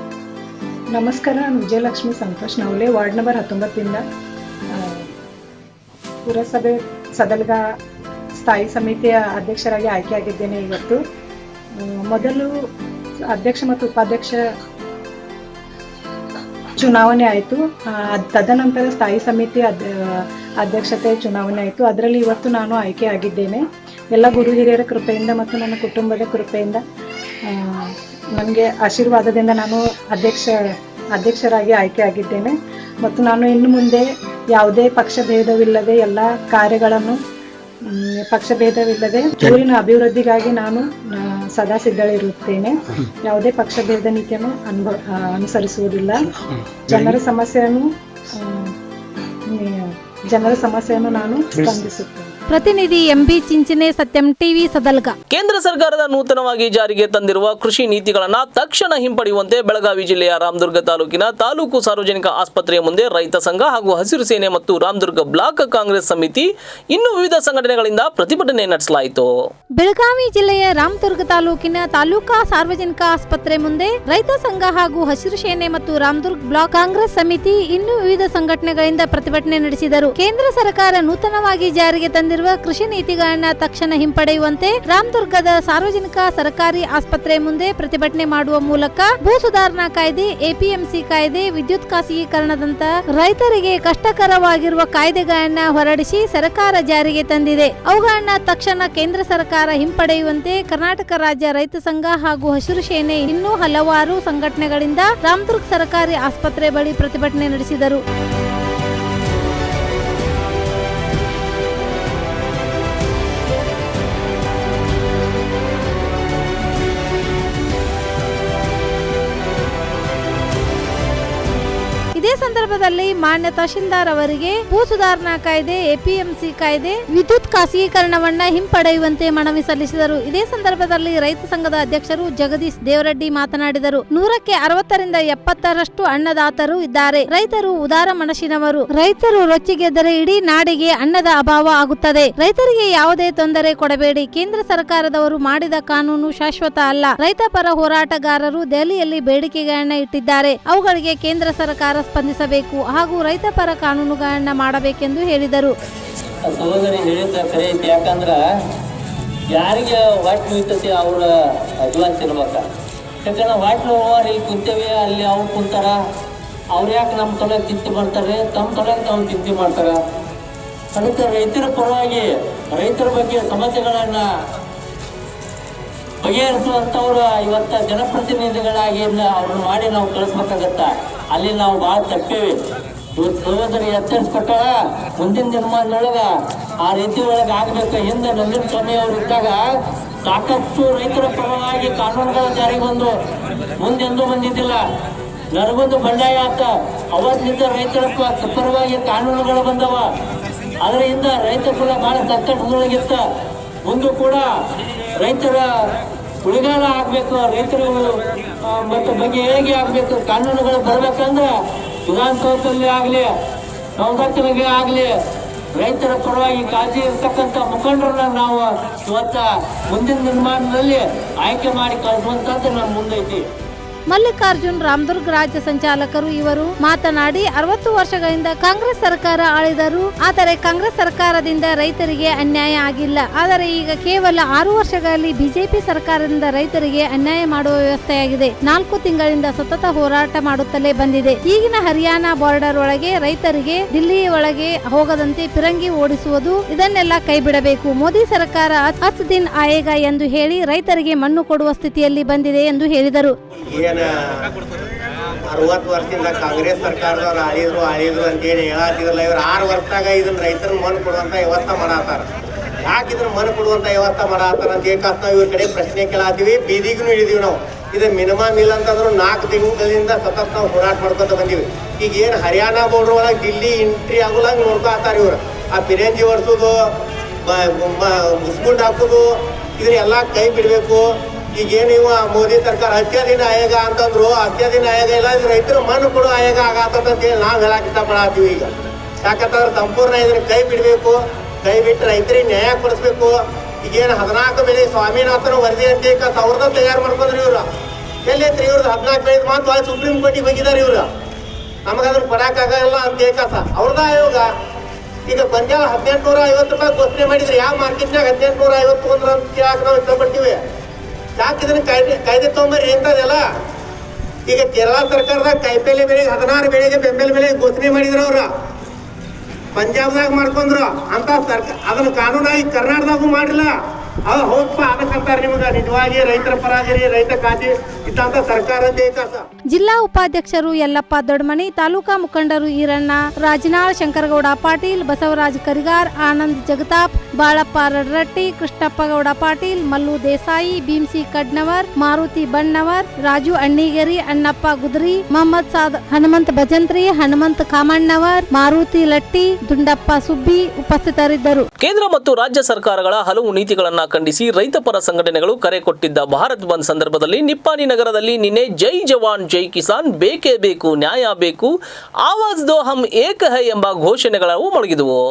ನಮಸ್ಕಾರ, ನಾನು ವಿಜಯಲಕ್ಷ್ಮಿ ಸಂತೋಷ್ ನವಲೆ, ವಾರ್ಡ್ ನಂಬರ್ 19 ಪುರಸಭೆ ಸದಲಗಾ ಸ್ಥಾಯಿ ಸಮಿತಿಯ ಅಧ್ಯಕ್ಷರಾಗಿ ಆಯ್ಕೆಯಾಗಿದ್ದೇನೆ. ಇವತ್ತು ಮೊದಲು ಅಧ್ಯಕ್ಷ ಮತ್ತು ಉಪಾಧ್ಯಕ್ಷ ಚುನಾವಣೆ ಆಯಿತು. ತದನಂತರ ಸ್ಥಾಯಿ ಸಮಿತಿ ಅಧ್ಯಕ್ಷತೆ ಚುನಾವಣೆ ಆಯಿತು. ಅದರಲ್ಲಿ ಇವತ್ತು ನಾನು ಆಯ್ಕೆಯಾಗಿದ್ದೇನೆ. ಎಲ್ಲ ಗುರು ಹಿರಿಯರ ಕೃಪೆಯಿಂದ ಮತ್ತು ನನ್ನ ಕುಟುಂಬದ ಕೃಪೆಯಿಂದ ನನಗೆ ಆಶೀರ್ವಾದದಿಂದ ನಾನು ಅಧ್ಯಕ್ಷರಾಗಿ ಆಯ್ಕೆಯಾಗಿದ್ದೇನೆ. ಮತ್ತು ನಾನು ಇನ್ನು ಮುಂದೆ ಯಾವುದೇ ಪಕ್ಷಭೇದವಿಲ್ಲದೆ ಎಲ್ಲ ಕಾರ್ಯಗಳನ್ನು ಪಕ್ಷಭೇದವಿಲ್ಲದೆ ಊರಿನ ಅಭಿವೃದ್ಧಿಗಾಗಿ ನಾನು ಸದಾ ಸಿದ್ಧಳಿರುತ್ತೇನೆ. ಯಾವುದೇ ಪಕ್ಷಭೇದ ನೀತಿಯನ್ನು ಅನುಸರಿಸುವುದಿಲ್ಲ. ಜನರ ಸಮಸ್ಯೆಯನ್ನು ನಾನು ಸ್ಪಂದಿಸುತ್ತೇನೆ. ಪ್ರತಿನಿಧಿ ಎಂಬಿ ಚಿಂಚನೆ, ಸತ್ಯಂ ಟಿವಿ, ಸದಲ್ಗ. ಕೇಂದ್ರ ಸರ್ಕಾರದ ನೂತನವಾಗಿ ಜಾರಿಗೆ ತಂದಿರುವ ಕೃಷಿ ನೀತಿಗಳನ್ನು ತಕ್ಷಣ ಹಿಂಪಡೆಯುವಂತೆ ಬೆಳಗಾವಿ ಜಿಲ್ಲೆಯ ರಾಮದುರ್ಗ ತಾಲೂಕಿನ ತಾಲೂಕು ಸಾರ್ವಜನಿಕ ಆಸ್ಪತ್ರೆಯ ಮುಂದೆ ರೈತ ಸಂಘ ಹಾಗೂ ಹಸಿರು ಸೇನೆ ಮತ್ತು ರಾಮದುರ್ಗ ಬ್ಲಾಕ್ ಕಾಂಗ್ರೆಸ್ ಸಮಿತಿ ಇನ್ನೂ ವಿವಿಧ ಸಂಘಟನೆಗಳಿಂದ ಪ್ರತಿಭಟನೆ ನಡೆಸಲಾಯಿತು. ಬೆಳಗಾವಿ ಜಿಲ್ಲೆಯ ರಾಮದುರ್ಗ ತಾಲೂಕಿನ ತಾಲೂಕಾ ಸಾರ್ವಜನಿಕ ಆಸ್ಪತ್ರೆ ಮುಂದೆ ರೈತ ಸಂಘ ಹಾಗೂ ಹಸಿರು ಸೇನೆ ಮತ್ತು ರಾಮದುರ್ಗ ಬ್ಲಾಕ್ ಕಾಂಗ್ರೆಸ್ ಸಮಿತಿ ಇನ್ನೂ ವಿವಿಧ ಸಂಘಟನೆಗಳಿಂದ ಪ್ರತಿಭಟನೆ ನಡೆಸಿದರು. ಕೇಂದ್ರ ಸರ್ಕಾರ ನೂತನವಾಗಿ ಜಾರಿಗೆ ತಂದಿರುವ ಕೃಷಿ ನೀತಿಗಳನ್ನ ತಕ್ಷಣ ಹಿಂಪಡೆಯುವಂತೆ ರಾಮದುರ್ಗದ ಸಾರ್ವಜನಿಕ ಸರ್ಕಾರಿ ಆಸ್ಪತ್ರೆ ಮುಂದೆ ಪ್ರತಿಭಟನೆ ಮಾಡುವ ಮೂಲಕ ಭೂ ಸುಧಾರಣಾ ಕಾಯ್ದೆ, ಎಪಿಎಂಸಿ ಕಾಯ್ದೆ, ವಿದ್ಯುತ್ ಖಾಸಗೀಕರಣದಂತ ರೈತರಿಗೆ ಕಷ್ಟಕರವಾಗಿರುವ ಕಾಯ್ದೆಗಳನ್ನ ಹೊರಡಿಸಿ ಸರ್ಕಾರ ಜಾರಿಗೆ ತಂದಿದೆ. ಅವುಗಳನ್ನ ತಕ್ಷಣ ಕೇಂದ್ರ ಸರ್ಕಾರ ಹಿಂಪಡೆಯುವಂತೆ ಕರ್ನಾಟಕ ರಾಜ್ಯ ರೈತ ಸಂಘ ಹಾಗೂ ಹಸಿರು ಸೇನೆ ಇನ್ನೂ ಹಲವಾರು ಸಂಘಟನೆಗಳಿಂದ ರಾಮದುರ್ಗ ಸರ್ಕಾರಿ ಆಸ್ಪತ್ರೆ ಬಳಿ ಪ್ರತಿಭಟನೆ ನಡೆಸಿದರು. ಇದೇ ಸಂದರ್ಭದಲ್ಲಿ ಮಾನ್ಯ ತಹಶೀಲ್ದಾರ್ ಅವರಿಗೆ ಭೂ ಸುಧಾರಣಾ ಕಾಯ್ದೆ, ಎಪಿಎಂಸಿ ಕಾಯ್ದೆ, ವಿದ್ಯುತ್ ಖಾಸಗೀಕರಣವನ್ನ ಹಿಂಪಡೆಯುವಂತೆ ಮನವಿ ಸಲ್ಲಿಸಿದರು. ಇದೇ ಸಂದರ್ಭದಲ್ಲಿ ರೈತ ಸಂಘದ ಅಧ್ಯಕ್ಷರು ಜಗದೀಶ್ ದೇವರೆಡ್ಡಿ ಮಾತನಾಡಿದರು. 100ಕ್ಕೆ 60ರಿಂದ 70ರಷ್ಟು ಅನ್ನದಾತರು ಇದ್ದಾರೆ. ರೈತರು ಉದಾರ ಮನಸ್ಸಿನವರು. ರೈತರು ರೊಚ್ಚಿಗೆದ್ದರೆ ಇಡೀ ನಾಡಿಗೆ ಅನ್ನದ ಅಭಾವ ಆಗುತ್ತದೆ. ರೈತರಿಗೆ ಯಾವುದೇ ತೊಂದರೆ ಕೊಡಬೇಡಿ. ಕೇಂದ್ರ ಸರ್ಕಾರದವರು ಮಾಡಿದ ಕಾನೂನು ಶಾಶ್ವತ ಅಲ್ಲ. ರೈತ ಪರ ಹೋರಾಟಗಾರರು ದೆಹಲಿಯಲ್ಲಿ ಬೇಡಿಕೆಗಳನ್ನ ಇಟ್ಟಿದ್ದಾರೆ. ಅವುಗಳಿಗೆ ಕೇಂದ್ರ ಸರ್ಕಾರ ಸ್ಪಂದಿಸಬೇಕು ಹಾಗೂ ರೈತ ಪರ ಕಾನೂನುಗಳನ್ನ ಮಾಡಬೇಕೆಂದು ಹೇಳಿದರು. ಸಹೋದರಿ ಹೇಳಿದ ಕರೆ ಐತಿ. ಯಾಕಂದ್ರ ಯಾರಿಗೆ ವಾಟ್ ನಿಲ್ತತಿ ಅವ್ರ ಅಡ್ವಾನ್ಸ್ ಇರ್ಬೇಕ. ಯಾಕಂದ್ರೆ ವಾಟ್ ನೋವಾರ ಇಲ್ಲಿ ಕುಂತೇವೆ, ಅಲ್ಲಿ ಅವ್ರು ಕುಂತಾರ. ಅವ್ರು ಯಾಕೆ ನಮ್ಮ ತೊಳೆಗೆ ಚಿಂತೆ ಮಾಡ್ತಾರೆ, ತಮ್ಮ ತೊಳೆಗೆ ತಾವು ಚಿಂತೆ ಮಾಡ್ತಾರ. ಅದಕ್ಕೆ ರೈತರ ಪರವಾಗಿ ರೈತರ ಬಗ್ಗೆ ಸಮಸ್ಯೆಗಳನ್ನ ಬಗೆಹರಿಸುವಂಥವ್ರು ಇವತ್ತು ಜನಪ್ರತಿನಿಧಿಗಳಾಗಿ ಅವ್ರನ್ನ ಮಾಡಿ ನಾವು ಕಳಿಸ್ಬೇಕಾಗತ್ತ. ಅಲ್ಲಿ ನಾವು ಭಾಳ ತಪ್ಪೇವಿ. ಇವತ್ತು ಸಹೋದರಿ ಎಚ್ಚರಿಸ್ಕೊಟ್ಟಾಗ ಮುಂದಿನ ದಿನಮಾನದೊಳಗ ಆ ರೀತಿ ಒಳಗೆ ಆಗ್ಬೇಕು. ಹಿಂದೆ ನಂದಿನ ಸ್ವಾಮಿ ಅವರು ಇದ್ದಾಗ ಸಾಕಷ್ಟು ರೈತರ ಪರವಾಗಿ ಕಾನೂನುಗಳ ಜಾರಿಗೆ ಬಂದು ಮುಂದೆಂದೂ ಬಂದಿದ್ದಿಲ್ಲ. ನರಗೊಂದು ಬಂಡಾಯ ಆತ. ಅವತ್ತಿನಿಂದ ರೈತರ ಪರವಾಗಿ ಕಾನೂನುಗಳು ಬಂದವ. ಅದರಿಂದ ರೈತ ಕೂಡ ಭಾಳ ಸಂಕಟದೊಳಗಿತ್ತ. ಮುಂದೆ ಕೂಡ ರೈತರ ಉಳಿಗಾಲ ಆಗಬೇಕು, ರೈತರು ಮತ್ತು ಬಗ್ಗೆ ಹೇಗೆ ಆಗಬೇಕು, ಕಾನೂನುಗಳು ಬರಬೇಕಂದ್ರೆ ವಿಧಾನಸೌಧದಲ್ಲಿ ಆಗಲಿ, ಸಂಘಟನೆಗೆ ಆಗಲಿ ರೈತರ ಪರವಾಗಿ ಕಾಳಜಿ ಇರ್ತಕ್ಕಂಥ ಮುಖಂಡರನ್ನ ನಾವು ಇವತ್ತು ಮುಂದಿನ ನಿರ್ಮಾಣದಲ್ಲಿ ಆಯ್ಕೆ ಮಾಡಿ ಕಳಿಸುವಂಥದ್ದು ನಮ್ಮ ಮುಂದೈತಿ. ಮಲ್ಲಿಕಾರ್ಜುನ್ ರಾಮದುರ್ಗ ರಾಜ್ಯ ಸಂಚಾಲಕರು ಇವರು ಮಾತನಾಡಿ 60 ವರ್ಷಗಳಿಂದ ಕಾಂಗ್ರೆಸ್ ಸರ್ಕಾರ ಆಳಿದರು. ಆದರೆ ಕಾಂಗ್ರೆಸ್ ಸರ್ಕಾರದಿಂದ ರೈತರಿಗೆ ಅನ್ಯಾಯ ಆಗಿಲ್ಲ. ಆದರೆ ಈಗ ಕೇವಲ 6 ವರ್ಷಗಳಲ್ಲಿ ಬಿಜೆಪಿ ಸರ್ಕಾರದಿಂದ ರೈತರಿಗೆ ಅನ್ಯಾಯ ಮಾಡುವ ವ್ಯವಸ್ಥೆಯಾಗಿದೆ. 4 ತಿಂಗಳಿಂದ ಸತತ ಹೋರಾಟ ಮಾಡುತ್ತಲೇ ಬಂದಿದೆ. ಈಗಿನ ಹರಿಯಾಣ ಬಾರ್ಡರ್ ಒಳಗೆ ರೈತರಿಗೆ ದಿಲ್ಲಿ ಒಳಗೆ ಹೋಗದಂತೆ ಫಿರಂಗಿ ಓಡಿಸುವುದು, ಇದನ್ನೆಲ್ಲ ಕೈಬಿಡಬೇಕು. ಮೋದಿ ಸರ್ಕಾರ 10 ದಿನ ಆಯೇಗ ಎಂದು ಹೇಳಿ ರೈತರಿಗೆ ಮಣ್ಣು ಕೊಡುವ ಸ್ಥಿತಿಯಲ್ಲಿ ಬಂದಿದೆ ಎಂದು ಹೇಳಿದರು. 60 ವರ್ಷದಿಂದ ಕಾಂಗ್ರೆಸ್ ಸರ್ಕಾರದವ್ರು ಆಳಿದ್ರು ಅಂತೇಳಿ ಹೇಳತ್ತಿದ್ರಲ್ಲ, ಇವ್ರು 6 ವರ್ಷದಾಗ ಇದನ್ನ ರೈತರ ಮಣ್ಣು ಕೊಡುವಂತ ವ್ಯವಸ್ಥೆ ಮಾಡತ್ತಾರ. ಯಾಕೆ ಇದನ್ನ ಮಣ್ಣು ಕೊಡುವಂತ ವ್ಯವಸ್ಥೆ ಮಾಡತ್ತಾರ ಅಂತ ಏಕಾಸ್ ನಾವು ಇವ್ರ ಕಡೆ ಪ್ರಶ್ನೆ ಕೇಳತ್ತೀವಿ. ಬೀದಿಗೂ ಇಳಿದೀವಿ ನಾವು. ಇದು ಮಿನಿಮಮ್ ಇಲ್ಲ ಅಂತಂದ್ರು 4 ತಿಂಗಳಿಂದ ಸತತ ನಾವು ಹೋರಾಟ ಮಾಡ್ಕೊತ ಬಂದೀವಿ. ಈಗ ಏನು ಹರಿಯಾಣ ಬೋರ್ಡರ್ ಒಳಗೆ ದಿಲ್ಲಿ ಎಂಟ್ರಿ ಆಗೋಲಾಗ ನೋಡ್ಕೊತಾರ ಇವ್ರು. ಆ ಪಿರಂಜಿ ಒರೆಸೋದು, ಮುಸ್ಕುಂಡ್ ಹಾಕೋದು, ಇದನ್ನೆಲ್ಲ ಕೈ ಬಿಡಬೇಕು. ಈಗೇನು ಇವ ಮೋದಿ ಸರ್ಕಾರ ಅತ್ಯಾಧೀನ ಆಯೋಗ ಅಂತಂದ್ರು, ಅತ್ಯಾಧೀನ ಆಯೋಗ ಇಲ್ಲ, ಇದು ರೈತರು ಮಣ್ಣು ಕೊಡೋ ಆಯೋಗ ಆಗತ್ತಂತ ಹೇಳಿ ನಾವು ಹೇಳಕ್ ಇಷ್ಟಪಡತ್ತೀವಿ. ಈಗ ಯಾಕಂತಂದ್ರೆ ಸಂಪೂರ್ಣ ಇದನ್ನ ಕೈ ಬಿಡಬೇಕು. ಕೈ ಬಿಟ್ಟು ರೈತರಿಗೆ ನ್ಯಾಯ ಕೊಡಿಸ್ಬೇಕು. ಈಗೇನು 14 ಬೆಳೆ ಸ್ವಾಮಿನಾಥನ ವರದಿ ಅಂತ ಈಗ ಅವ್ರದ್ದು ತಯಾರು ಮಾಡ್ಕೊಂಡ್ರಿ ಇವ್ರು. ಎಲ್ಲೈತ್ರಿ ಇವ್ರದ್ದು 14 ಬೆಳೆದು ಮಾತ್ರ ಸುಪ್ರೀಂ ಕೋರ್ಟಿಗೆ ಹೋಗಿದ್ದಾರೆ ಇವ್ರು. ನಮಗದನ್ನ ಕೊಡಕ್ಕಾಗಲ್ಲ ಅಂತ ಏಕಾಸ ಅವ್ರದ ಆಯೋಗ. ಈಗ ಗೊಂಜಾಳ 1850 ರೂಪಾಯಿ ಘೋಷಣೆ ಮಾಡಿದ್ರಿ. ಯಾವ ಮಾರ್ಕೆಟ್ನಾಗ 1850 ಅಂತ ಕೇಳಕ್ಕೆ ನಾವು ಇಷ್ಟಪಡ್ತೀವಿ. ಯಾಕೆ ಇದನ್ನ ಕಾಯ್ದೆ ತೊಗೊಂಬರ್ರಿ ಅಂತದೆಲ್ಲ. ಈಗ ಕೇರಳ ಸರ್ಕಾರದಾಗ ಕೈಪೇಲೆ ಬೆಳೆಗೆ 16 ಬೆಳೆಗೆ ಬೆಂಬಲ ಬೆಲೆ ಘೋಷಣೆ ಮಾಡಿದ್ರು ಅವ್ರು. ಪಂಜಾಬ್ದಾಗ ಮಾಡ್ಕೊಂಡ್ರು ಅಂತ ಅದನ್ನ ಕಾನೂನಾಗಿ ಕರ್ನಾಟಕದಾಗೂ ಮಾಡಿಲ್ಲ. ಅದು ಹೌದಪ್ಪ ಅನ್ನಕಂತಾರ ನಿಮ್ಗೆ ನಿಜವಾಗಿ ರೈತರ ಪರಾಗಿರಿ ರೈತ ಕಾಳಜಿ ಇದ್ದಂತ ಸರ್ಕಾರ ಅಂತ. ಜಿಲ್ಲಾ ಉಪಾಧ್ಯಕ್ಷರು ಯಲ್ಲಪ್ಪ ದೊಡ್ಮನಿ, ತಾಲೂಕಾ ಮುಖಂಡರು ಈರಣ್ಣ ರಾಜನಾಳ್, ಶಂಕರಗೌಡ ಪಾಟೀಲ್, ಬಸವರಾಜ್ ಕರಿಗಾರ್, ಆನಂದ್ ಜಗತಾಪ್, ಬಾಳಪ್ಪ ರಡ್ರಟ್ಟಿ, ಕೃಷ್ಣಪ್ಪ ಗೌಡ ಪಾಟೀಲ್, ಮಲ್ಲು ದೇಸಾಯಿ, ಭೀಮ್ಸಿ ಕಡ್ನವರ್, ಮಾರುತಿ ಬಣ್ಣವರ್, ರಾಜು ಅಣ್ಣಿಗೇರಿ, ಅಣ್ಣಪ್ಪ ಗುದ್ರಿ, ಮೊಹಮ್ಮದ್ ಸಾದ್, ಹನುಮಂತ್ ಭಜಂತ್ರಿ, ಹನುಮಂತ್ ಕಾಮಣ್ಣವರ್, ಮಾರುತಿ ಲಟ್ಟಿ, ದುಂಡಪ್ಪ ಸುಬ್ಬಿ ಉಪಸ್ಥಿತರಿದ್ದರು. ಕೇಂದ್ರ ಮತ್ತು ರಾಜ್ಯ ಸರ್ಕಾರಗಳ ಹಲವು ನೀತಿಗಳನ್ನ ಖಂಡಿಸಿ ರೈತ ಪರ ಸಂಘಟನೆಗಳು ಕರೆ ಕೊಟ್ಟಿದ್ದ ಭಾರತ್ ಬಂದ್ ಸಂದರ್ಭದಲ್ಲಿ ನಿಪ್ಪಾಣಿ ನಗರದಲ್ಲಿ ನಿನ್ನೆ ಜೈ ಜವಾನ್ ಜೈ ಕಿಸಾನ್, ಬೇಕೇ ಬೇಕು ನ್ಯಾಯ ಬೇಕು, ಆವಾಜ್ ದೋ ಹಮ್ ಏಕ್ ಹೈ ಎಂಬ ಘೋಷಣೆಗಳು ಮೊಳಗಿದವು.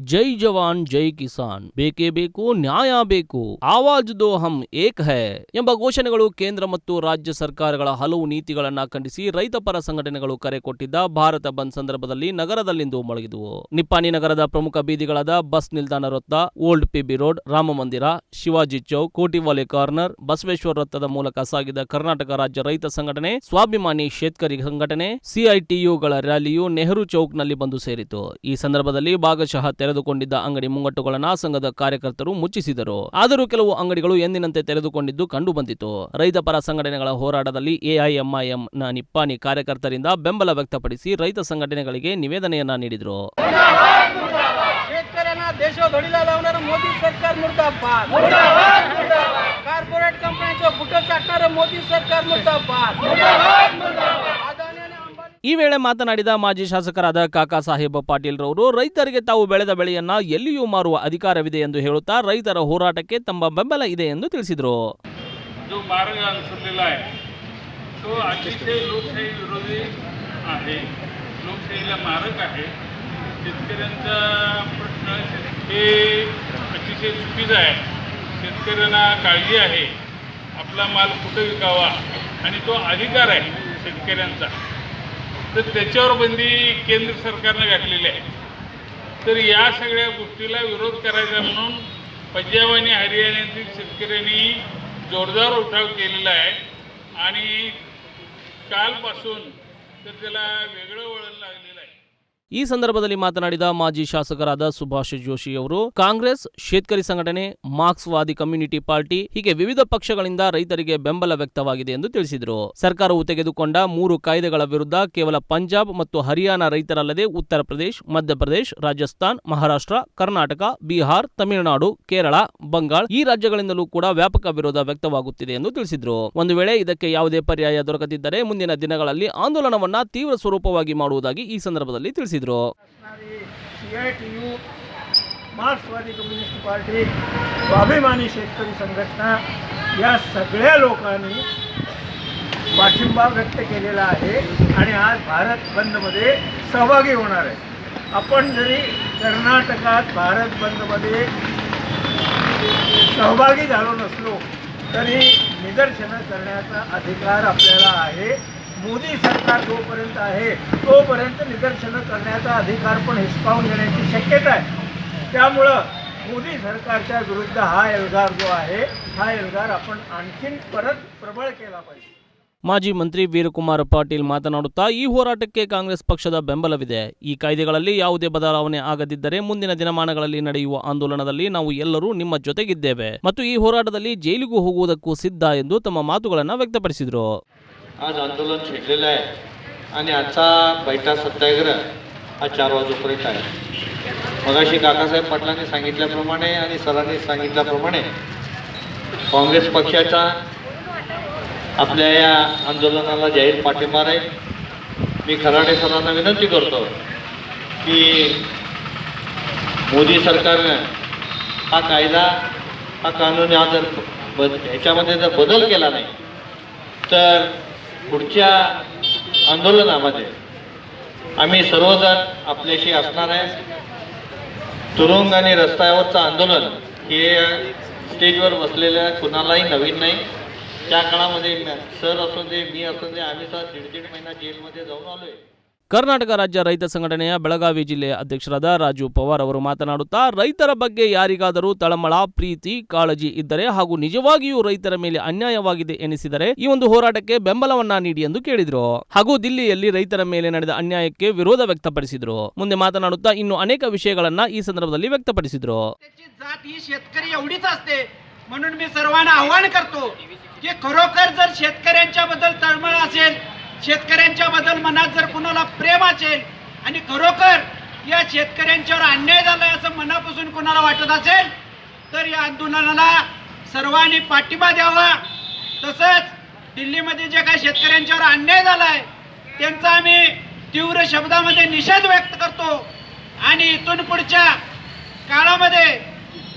ಜೈ ಜವಾನ್ ಜೈ ಕಿಸಾನ್, ಬೇಕೇ ಬೇಕು ನ್ಯಾಯ ಬೇಕು, ಆವಾಜ್ ದೋ ಹಮ್ ಏಕ್ ಹೈ ಎಂಬ ಘೋಷಣೆಗಳು ಕೇಂದ್ರ ಮತ್ತು ರಾಜ್ಯ ಸರ್ಕಾರಗಳ ಹಲವು ನೀತಿಗಳನ್ನ ಖಂಡಿಸಿ ರೈತ ಪರ ಸಂಘಟನೆಗಳು ಕರೆ ಕೊಟ್ಟಿದ್ದ ಭಾರತ ಬಂದ್ ಸಂದರ್ಭದಲ್ಲಿ ನಗರದಲ್ಲಿಂದು ಮೊಳಗಿದವು. ನಿಪ್ಪಾಣಿ ನಗರದ ಪ್ರಮುಖ ಬೀದಿಗಳಾದ ಬಸ್ ನಿಲ್ದಾಣ ವೃತ್ತ, ಓಲ್ಡ್ ಪಿಬಿ ರೋಡ್, ರಾಮ ಮಂದಿರ, ಶಿವಾಜಿ ಚೌಕ್, ಕೋಟಿವಾಲೆ ಕಾರ್ನರ್, ಬಸವೇಶ್ವರ ವೃತ್ತದ ಮೂಲಕ ಸಾಗಿದ ಕರ್ನಾಟಕ ರಾಜ್ಯ ರೈತ ಸಂಘಟನೆ, ಸ್ವಾಭಿಮಾನಿ ಶೇತಕರಿ ಸಂಘಟನೆ, ಸಿಐಟಿಯುಗಳ ರ್ಯಾಲಿಯು ನೆಹರು ಚೌಕ್ನಲ್ಲಿ ಬಂದು ಸೇರಿತು. ಈ ಸಂದರ್ಭದಲ್ಲಿ ಭಾಗಶಃ ತೆರೆದುಕೊಂಡಿದ್ದ ಅಂಗಡಿ ಮುಂಗಟ್ಟುಗಳನ್ನು ಸಂಘದ ಕಾರ್ಯಕರ್ತರು ಮುಚ್ಚಿಸಿದರು. ಆದರೂ ಕೆಲವು ಅಂಗಡಿಗಳು ಎಂದಿನಂತೆ ತೆರೆದುಕೊಂಡಿದ್ದು ಕಂಡು ಬಂದಿತು. ರೈತ ಪರ ಸಂಘಟನೆಗಳ ಹೋರಾಟದಲ್ಲಿ ಎಐಎಂಐಎಂ ನ ನಿಪ್ಪಾಣಿ ಕಾರ್ಯಕರ್ತರಿಂದ ಬೆಂಬಲ ವ್ಯಕ್ತಪಡಿಸಿ ರೈತ ಸಂಘಟನೆಗಳಿಗೆ ನಿವೇದನೆಯನ್ನ ನೀಡಿದರು. देशोधडीला लावणारं मोदी सरकार मुर्दाबाद, कॉर्पोरेट कंपन्यांचं बुटं चाटणारं मोदी सरकार मुर्दाबाद. ಈ ವೇಳೆ ಮಾತನಾಡಿದ ಮಾಜಿ ಶಾಸಕರಾದ ಕಾಕಾ ಸಾಹೇಬ ಪಾಟೀಲ್ ರವರು ರೈತರಿಗೆ ತಾವು ಬೆಳೆದ ಬೆಳೆಯನ್ನ ಎಲ್ಲಿಯೂ ಮಾರುವ ಅಧಿಕಾರವಿದೆ ಎಂದು ಹೇಳುತ್ತಾ ರೈತರ ಹೋರಾಟಕ್ಕೆ ತಮ್ಮ ಬೆಂಬಲ ಇದೆ ಎಂದು ತಿಳಿಸಿದರು. जो मार्ग अनुसरलेला आहे तो अतिशय लोकशाही विरोधी आहे, लोकशाहीला मारक आहे. शेतकऱ्यांचा प्रश्न हे अतिशय चुकीचं आहे. शेतकऱ्यांना काळजी आहे आपला माल कुठं विकावा आणि तो अधिकार आहे शेतकऱ्यांचा, तर त्याच्यावर बंदी केंद्र सरकारने घातलेली आहे. तर या सगळ्या गोष्टीला विरोध करायचा म्हणून पंजाब आणि हरियाणातील शेतकऱ्यांनी जोरदार उठाव केलेला आहे आणि कालपासून तर त्याला वेगळं वळण लागलेलं आहे. ಈ ಸಂದರ್ಭದಲ್ಲಿ ಮಾತನಾಡಿದ ಮಾಜಿ ಶಾಸಕರಾದ ಸುಭಾಷ್ ಜೋಶಿ ಅವರು ಕಾಂಗ್ರೆಸ್, ಶೇತಕರಿ ಸಂಘಟನೆ, ಮಾರ್ಕ್ಸ್ವಾದಿ ಕಮ್ಯುನಿಟಿ ಪಾರ್ಟಿ ಹೀಗೆ ವಿವಿಧ ಪಕ್ಷಗಳಿಂದ ರೈತರಿಗೆ ಬೆಂಬಲ ವ್ಯಕ್ತವಾಗಿದೆ ಎಂದು ತಿಳಿಸಿದರು. ಸರ್ಕಾರವು ತೆಗೆದುಕೊಂಡ 3 ಕಾಯ್ದೆಗಳ ವಿರುದ್ಧ ಕೇವಲ ಪಂಜಾಬ್ ಮತ್ತು ಹರಿಯಾಣ ರೈತರಲ್ಲದೆ ಉತ್ತರ ಪ್ರದೇಶ, ಮಧ್ಯಪ್ರದೇಶ, ರಾಜಸ್ಥಾನ್, ಮಹಾರಾಷ್ಟ್ರ, ಕರ್ನಾಟಕ, ಬಿಹಾರ್, ತಮಿಳುನಾಡು, ಕೇರಳ, ಬಂಗಾಳ ಈ ರಾಜ್ಯಗಳಿಂದಲೂ ಕೂಡ ವ್ಯಾಪಕ ವಿರೋಧ ವ್ಯಕ್ತವಾಗುತ್ತಿದೆ ಎಂದು ತಿಳಿಸಿದರು. ಒಂದು ವೇಳೆ ಇದಕ್ಕೆ ಯಾವುದೇ ಪರ್ಯಾಯ ದೊರಕದಿದ್ದರೆ ಮುಂದಿನ ದಿನಗಳಲ್ಲಿ ಆಂದೋಲನವನ್ನ ತೀವ್ರ ಸ್ವರೂಪವಾಗಿ ಮಾಡುವುದಾಗಿ ಈ ಸಂದರ್ಭದಲ್ಲಿ ತಿಳಿಸಿದರು. CITU, मार्क्सवादी कम्युनिस्ट पार्टी, स्वाभिमानी शेतकरी संघटना या सगळ्या लोकांनी पाठिंबा व्यक्त केलेला आहे आणि आज भारत बंदमध्ये सहभागी होणार आहे. आपण जरी कर्नाटकात भारत बंदमध्ये सहभागी झालो नसलो तरी निदर्शनं करण्याचा अधिकार आपल्याला आहे. मोदी सरकार जोपर्यंत आहे तोपर्यंत निदर्शनं करण्याचा अधिकार पण हिसकावून घेण्याची शक्यता आहे. त्यामुळं मोदी सरकारच्या विरुद्ध हा एल्गार जो आहे हा एल्गार आपण आणखीन परत प्रबळ केला पाहिजे. ಮಾಜಿ ಮಂತ್ರಿ ವೀರಕುಮಾರ್ ಪಾಟೀಲ್ ಮಾತನಾಡುತ್ತಾ ಈ ಹೋರಾಟಕ್ಕೆ ಕಾಂಗ್ರೆಸ್ ಪಕ್ಷದ ಬೆಂಬಲವಿದೆ. ಈ ಕಾಯ್ದೆಗಳಲ್ಲಿ ಯಾವುದೇ ಬದಲಾವಣೆ ಆಗದಿದ್ದರೆ ಮುಂದಿನ ದಿನಮಾನಗಳಲ್ಲಿ ನಡೆಯುವ ಆಂದೋಲನದಲ್ಲಿ ನಾವು ಎಲ್ಲರೂ ನಿಮ್ಮ ಜೊತೆಗಿದ್ದೇವೆ ಮತ್ತು ಈ ಹೋರಾಟದಲ್ಲಿ ಜೈಲಿಗೂ ಹೋಗುವುದಕ್ಕೂ ಸಿದ್ಧ ಎಂದು ತಮ್ಮ ಮಾತುಗಳನ್ನು ವ್ಯಕ್ತಪಡಿಸಿದರು. आज आंदोलन छेडलेलं आहे आणि आजचा बैठा सत्याग्रह हा 4 वाजेपर्यंत आहे. मगाशी काकासाहेब पाटलांनी सांगितल्याप्रमाणे आणि सरांनी सांगितल्याप्रमाणे काँग्रेस पक्षाचा आपल्या या आंदोलनाला जाहीर पाठिंबा आहे. मी खराडे सरांना विनंती करतो की मोदी सरकारनं हा कायदा हा कानून हा जर ह्याच्यामध्ये जर बदल केला नाही तर पुढच्या आंदोलनामध्ये आम्ही सर्वजण आपल्याशी असणार आहे. तुरुंग आणि रस्त्यावरचं आंदोलन हे स्टेजवर बसलेल्या कुणालाही नवीन नाही. त्या काळामध्ये सर असू दे, मी असू दे, आम्ही तर 1.5 महिना जेलमध्ये जाऊन आलोय. ಕರ್ನಾಟಕ ರಾಜ್ಯ ರೈತ ಸಂಘಟನೆಯ ಬೆಳಗಾವಿ ಜಿಲ್ಲೆಯ ಅಧ್ಯಕ್ಷರಾದ ರಾಜು ಪವಾರ್ ಅವರು ಮಾತನಾಡುತ್ತಾ, ರೈತರ ಬಗ್ಗೆ ಯಾರಿಗಾದರೂ ತಳಮಳ, ಪ್ರೀತಿ, ಕಾಳಜಿ ಇದ್ದರೆ ಹಾಗೂ ನಿಜವಾಗಿಯೂ ರೈತರ ಮೇಲೆ ಅನ್ಯಾಯವಾಗಿದೆ ಎನಿಸಿದರೆ ಈ ಒಂದು ಹೋರಾಟಕ್ಕೆ ಬೆಂಬಲವನ್ನ ನೀಡಿ ಎಂದು ಕೇಳಿದರು. ಹಾಗೂ दिल्लीಯಲ್ಲಿ ರೈತರ ಮೇಲೆ ನಡೆದ ಅನ್ಯಾಯಕ್ಕೆ ವಿರೋಧ ವ್ಯಕ್ತಪಡಿಸಿದರು. ಮುಂದೆ ಮಾತನಾಡುತ್ತಾ ಇನ್ನು ಅನೇಕ ವಿಷಯಗಳನ್ನ ಈ ಸಂದರ್ಭದಲ್ಲಿ ವ್ಯಕ್ತಪಡಿಸಿದರು. जात ही शेतकरी एवढीच असते म्हणून मी सर्वांना आवाहन करतो की खरोखर जर शेतकऱ्यांच्या बद्दल तळमळ असेल, शेतकऱ्यांच्या बद्दल मनात जर कुणाला प्रेम असेल आणि खरोखर या शेतकऱ्यांच्यावर अन्याय झालाय असं मनापासून कुणाला वाटत असेल तर या आंदोलनाला सर्वांनी पाठिंबा द्यावा. तसंच दिल्लीमध्ये जे काही शेतकऱ्यांच्यावर अन्याय झालाय त्यांचा आम्ही तीव्र शब्दामध्ये निषेध व्यक्त करतो आणि इथून पुढच्या काळामध्ये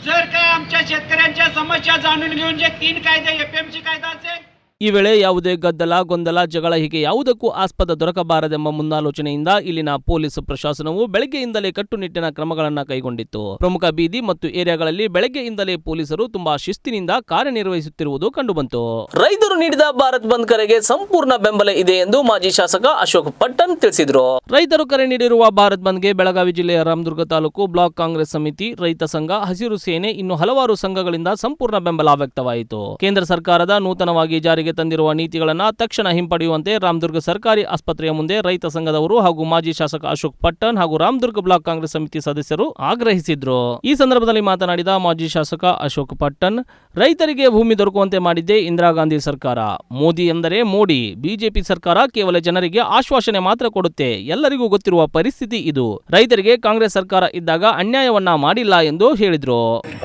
जर काय आमच्या शेतकऱ्यांच्या समस्या जाणून घेऊन जे 3 कायदे FMC कायदा असेल ಈ ವೇಳೆ ಯಾವುದೇ ಗದ್ದಲ, ಗೊಂದಲ, ಜಗಳ ಹೀಗೆ ಯಾವುದಕ್ಕೂ ಆಸ್ಪದ ದೊರಕಬಾರದೆಂಬ ಮುಂದಾಲೋಚನೆಯಿಂದ ಇಲ್ಲಿನ ಪೊಲೀಸ್ ಪ್ರಶಾಸನವು ಬೆಳಗ್ಗೆಯಿಂದಲೇ ಕಟ್ಟುನಿಟ್ಟಿನ ಕ್ರಮಗಳನ್ನು ಕೈಗೊಂಡಿತ್ತು. ಪ್ರಮುಖ ಬೀದಿ ಮತ್ತು ಏರಿಯಾಗಳಲ್ಲಿ ಬೆಳಗ್ಗೆಯಿಂದಲೇ ಪೊಲೀಸರು ತುಂಬಾ ಶಿಸ್ತಿನಿಂದ ಕಾರ್ಯನಿರ್ವಹಿಸುತ್ತಿರುವುದು ಕಂಡುಬಂತು. ರೈತರು ನೀಡಿದ ಭಾರತ್ ಬಂದ್ ಕರೆಗೆ ಸಂಪೂರ್ಣ ಬೆಂಬಲ ಇದೆ ಎಂದು ಮಾಜಿ ಶಾಸಕ ಅಶೋಕ್ ಪಟ್ಟಣ್ ತಿಳಿಸಿದರು. ರೈತರು ಕರೆ ನೀಡಿರುವ ಭಾರತ್ ಬಂದ್ಗೆ ಬೆಳಗಾವಿ ಜಿಲ್ಲೆಯ ರಾಮದುರ್ಗ ತಾಲೂಕು ಬ್ಲಾಕ್ ಕಾಂಗ್ರೆಸ್ ಸಮಿತಿ, ರೈತ ಸಂಘ, ಹಸಿರು ಸೇನೆ, ಇನ್ನು ಹಲವಾರು ಸಂಘಗಳಿಂದ ಸಂಪೂರ್ಣ ಬೆಂಬಲ ವ್ಯಕ್ತವಾಯಿತು. ಕೇಂದ್ರ ಸರ್ಕಾರದ ನೂತನವಾಗಿ ಜಾರಿಗೆ ತಂದಿರುವ ನೀತಿಗಳನ್ನು ತಕ್ಷಣ ಹಿಂಪಡೆಯುವಂತೆ ರಾಮದುರ್ಗ ಸರ್ಕಾರಿ ಆಸ್ಪತ್ರೆಯ ಮುಂದೆ ರೈತ ಸಂಘದವರು ಹಾಗೂ ಮಾಜಿ ಶಾಸಕ ಅಶೋಕ್ ಪಟ್ಟಣ್ ಹಾಗೂ ರಾಮದುರ್ಗ ಬ್ಲಾಕ್ ಕಾಂಗ್ರೆಸ್ ಸಮಿತಿ ಸದಸ್ಯರು ಆಗ್ರಹಿಸಿದ್ರು. ಈ ಸಂದರ್ಭದಲ್ಲಿ ಮಾತನಾಡಿದ ಮಾಜಿ ಶಾಸಕ ಅಶೋಕ್ ಪಟ್ಟಣ್, ರೈತರಿಗೆ ಭೂಮಿ ದೊರಕುವಂತೆ ಮಾಡಿದ್ದೇ ಇಂದಿರಾ ಗಾಂಧಿ ಸರ್ಕಾರ. ಮೋದಿ ಎಂದರೆ ಮೋಡಿ. ಬಿಜೆಪಿ ಸರ್ಕಾರ ಕೇವಲ ಜನರಿಗೆ ಆಶ್ವಾಸನೆ ಮಾತ್ರ ಕೊಡುತ್ತೆ. ಎಲ್ಲರಿಗೂ ಗೊತ್ತಿರುವ ಪರಿಸ್ಥಿತಿ ಇದು. ರೈತರಿಗೆ ಕಾಂಗ್ರೆಸ್ ಸರ್ಕಾರ ಇದ್ದಾಗ ಅನ್ಯಾಯವನ್ನ ಮಾಡಿಲ್ಲ ಎಂದು ಹೇಳಿದ್ರು.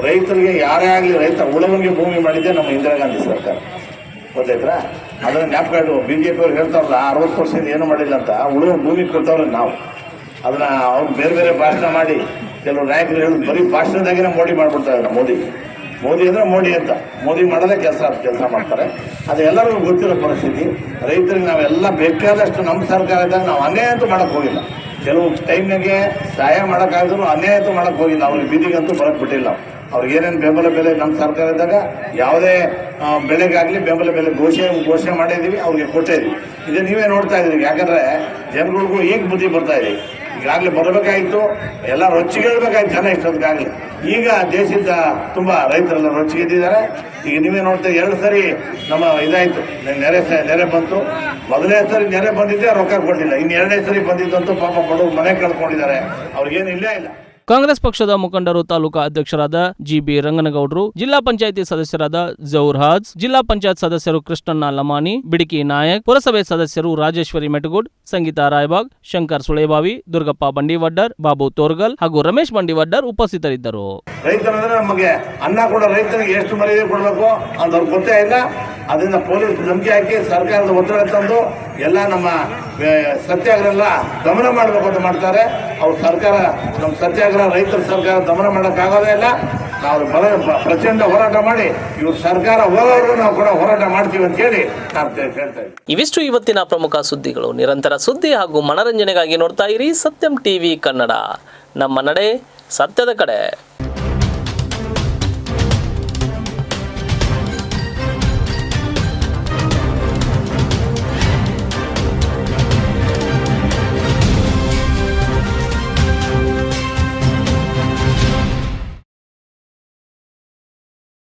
ರೈತರಿಗೆ ಯಾರೇ ಆಗಲಿ ರೈತ ಉಳವನಿಗೆ ಭೂಮಿ ಮಾಡಿದ್ದೆ ನಮ್ಮ ಇಂದಿರಾ ಗಾಂಧಿ ಸರ್ಕಾರ. ಗೊತ್ತಾಯ್ತಾ? ಅದನ್ನ ಜ್ಞಾಪಕ ಇಟ್ಟು ಬಿಜೆಪಿ ಅವ್ರು ಹೇಳ್ತಾರಲ್ಲ 60 ವರ್ಷದಿಂದ ಏನು ಮಾಡಿಲ್ಲ ಅಂತ, ಉಳುವ ಭೂಮಿ ಕೊಡ್ತಾವ್ರೆ ನಾವು. ಅದನ್ನ ಅವ್ರು ಬೇರೆ ಬೇರೆ ಭಾಷಣ ಮಾಡಿ ಕೆಲವು ನಾಯಕರು ಹೇಳಿ ಬರೀ ಭಾಷಣದಾಗಿನ ಮೋಡಿ ಮಾಡ್ಬಿಡ್ತಾ ಇದ್ದಾರೆ. ಮೋದಿ ಅಂದ್ರೆ ಮೋಡಿ ಅಂತ, ಮೋದಿ ಮಾಡೋದೇ ಕೆಲಸ ಮಾಡ್ತಾರೆ. ಅದು ಎಲ್ಲರಿಗೂ ಗೊತ್ತಿರೋ ಪರಿಸ್ಥಿತಿ. ರೈತರಿಗೆ ನಾವೆಲ್ಲ ಬೇಕಾದಷ್ಟು ನಮ್ಮ ಸರ್ಕಾರ ಇದ್ದಾಗ ನಾವು ಅನ್ಯಾಯ ಅಂತೂ ಮಾಡಕ್ ಹೋಗಿಲ್ಲ. ಕೆಲವು ಟೈಮ್ನಾಗೆ ಸಹಾಯ ಮಾಡೋಕ್ಕಾದ್ರೂ ಅನ್ಯಾಯ ಅಂತೂ ಮಾಡಕ್ ಹೋಗಿಲ್ಲ. ಅವ್ರಿಗೆ ಬೀದಿಗಂತೂ ಬರಕ್ ಬಿಟ್ಟಿಲ್ಲ. ಅವ್ರಿಗೆ ಏನೇನು ಬೆಂಬಲ ಬೆಲೆ ನಮ್ಮ ಸರ್ಕಾರ ಇದ್ದಾಗ ಯಾವುದೇ ಬೆಳೆಗಾಗಲಿ ಬೆಂಬಲ ಬೆಲೆ ಘೋಷಣೆ ಮಾಡಿದ್ದೀವಿ, ಅವ್ರಿಗೆ ಕೊಟ್ಟಿದ್ದೀವಿ. ಇದು ನೀವೇ ನೋಡ್ತಾ ಇದ್ದೀವಿ. ಯಾಕಂದ್ರೆ ಜನಗಳಿಗೂ ಈಗ ಬುದ್ಧಿ ಬರ್ತಾ ಇದೆ. ಈಗಾಗಲೇ ಬರಬೇಕಾಗಿತ್ತು, ಎಲ್ಲ ರೊಚ್ಚಿಗೆ ಹೇಳ್ಬೇಕಾಯ್ತು ಜನ ಇಷ್ಟೊತ್ತಿಗಾಗಲಿ. ಈಗ ದೇಶದ ತುಂಬ ರೈತರೆಲ್ಲ ರೊಚ್ಚಿಗೆದ್ದಿದ್ದಾರೆ. ಈಗ ನೀವೇ ನೋಡ್ತಾ 2 ಸರಿ ನಮ್ಮ ಇದಾಯಿತು, ನೆರೆ ಬಂತು. ಮೊದಲನೇ ಸರಿ ನೆರೆ ಬಂದಿದ್ದೆ ರೊಕ್ಕ ಕೊಟ್ಟಿಲ್ಲ. ಇನ್ನು 2ನೇ ಸರಿ ಬಂದಿದ್ದಂತೂ ಪಾಪ ಬಡವರು ಮನೆ ಕಳ್ಕೊಂಡಿದ್ದಾರೆ. ಅವ್ರಿಗೇನು ಇಲ್ಲೇ ಇಲ್ಲ. ಕಾಂಗ್ರೆಸ್ ಪಕ್ಷದ ಮುಖಂಡರು, ತಾಲೂಕಾ ಅಧ್ಯಕ್ಷರಾದ GB ರಂಗನಗೌಡರು, ಜಿಲ್ಲಾ ಪಂಚಾಯಿತಿ ಸದಸ್ಯರಾದ ಜೌರ್ ಹಾಜ್, ಜಿಲ್ಲಾ ಪಂಚಾಯತ್ ಸದಸ್ಯರು ಕೃಷ್ಣಣ್ಣ ಲಮಾನಿ, ಬಿಡಿಕಿ ನಾಯಕ್, ಪುರಸಭೆ ಸದಸ್ಯರು ರಾಜೇಶ್ವರಿ ಮೆಟಗುಡ್, ಸಂಗೀತಾ ರಾಯಬಾಗ್, ಶಂಕರ್ ಸುಳೇಬಾವಿ, ದುರ್ಗಪ್ಪ ಬಂಡಿವಡ್ಡರ್, ಬಾಬು ತೋರ್ಗಲ್ ಹಾಗೂ ರಮೇಶ್ ಬಂಡಿವಡ್ಡರ್ ಉಪಸ್ಥಿತರಿದ್ದರು. ರೈತರಂದ್ರೆ ನಮಗೆ ಅನ್ನ ಕೊಡೋ ರೈತರಿಗೆ ಎಷ್ಟು ಮರ್ಯಾದೆ ಕೊಡಬೇಕು ಅಂತ ಅವ್ರಿಗೆ ಗೊತ್ತೇ ಇಲ್ಲ. ಅದರಿಂದ ಪೊಲೀಸ್ ಧಮಕಿ ಹಾಕಿ ಸರ್ಕಾರದ ಒತ್ತಡ ತಂದು ಎಲ್ಲ ನಮ್ಮ ಸತ್ಯಾಗ್ರಹ ದಮನ ಮಾಡಬೇಕು ಅಂತ ಮಾಡ್ತಾರೆ. ಅವ್ರು ಸರ್ಕಾರ ನಮ್ಮ ಸತ್ಯಾಗ್ರಹ ರೈತರ ಸರ್ಕಾರ ದಮನ ಮಾಡೋಕ್ಕಾಗೋದೇ ಇಲ್ಲ. ನಾವು ಪ್ರಚಂಡ ಹೋರಾಟ ಮಾಡಿ ಇವ್ರ ಸರ್ಕಾರ ಹೋಗೋರು ನಾವು ಕೂಡ ಹೋರಾಟ ಮಾಡ್ತೀವಿ ಅಂತ ಹೇಳಿ ನಾವು ಹೇಳ್ತಾ ಇದ್ದೀವಿ. ಇವಿಷ್ಟು ಇವತ್ತಿನ ಪ್ರಮುಖ ಸುದ್ದಿಗಳು. ನಿರಂತರ ಸುದ್ದಿ ಹಾಗೂ ಮನರಂಜನೆಗಾಗಿ ನೋಡ್ತಾ ಇರಿ ಸತ್ಯಂ ಟಿವಿ ಕನ್ನಡ. ನಮ್ಮ ನಡೆ ಸತ್ಯದ ಕಡೆ.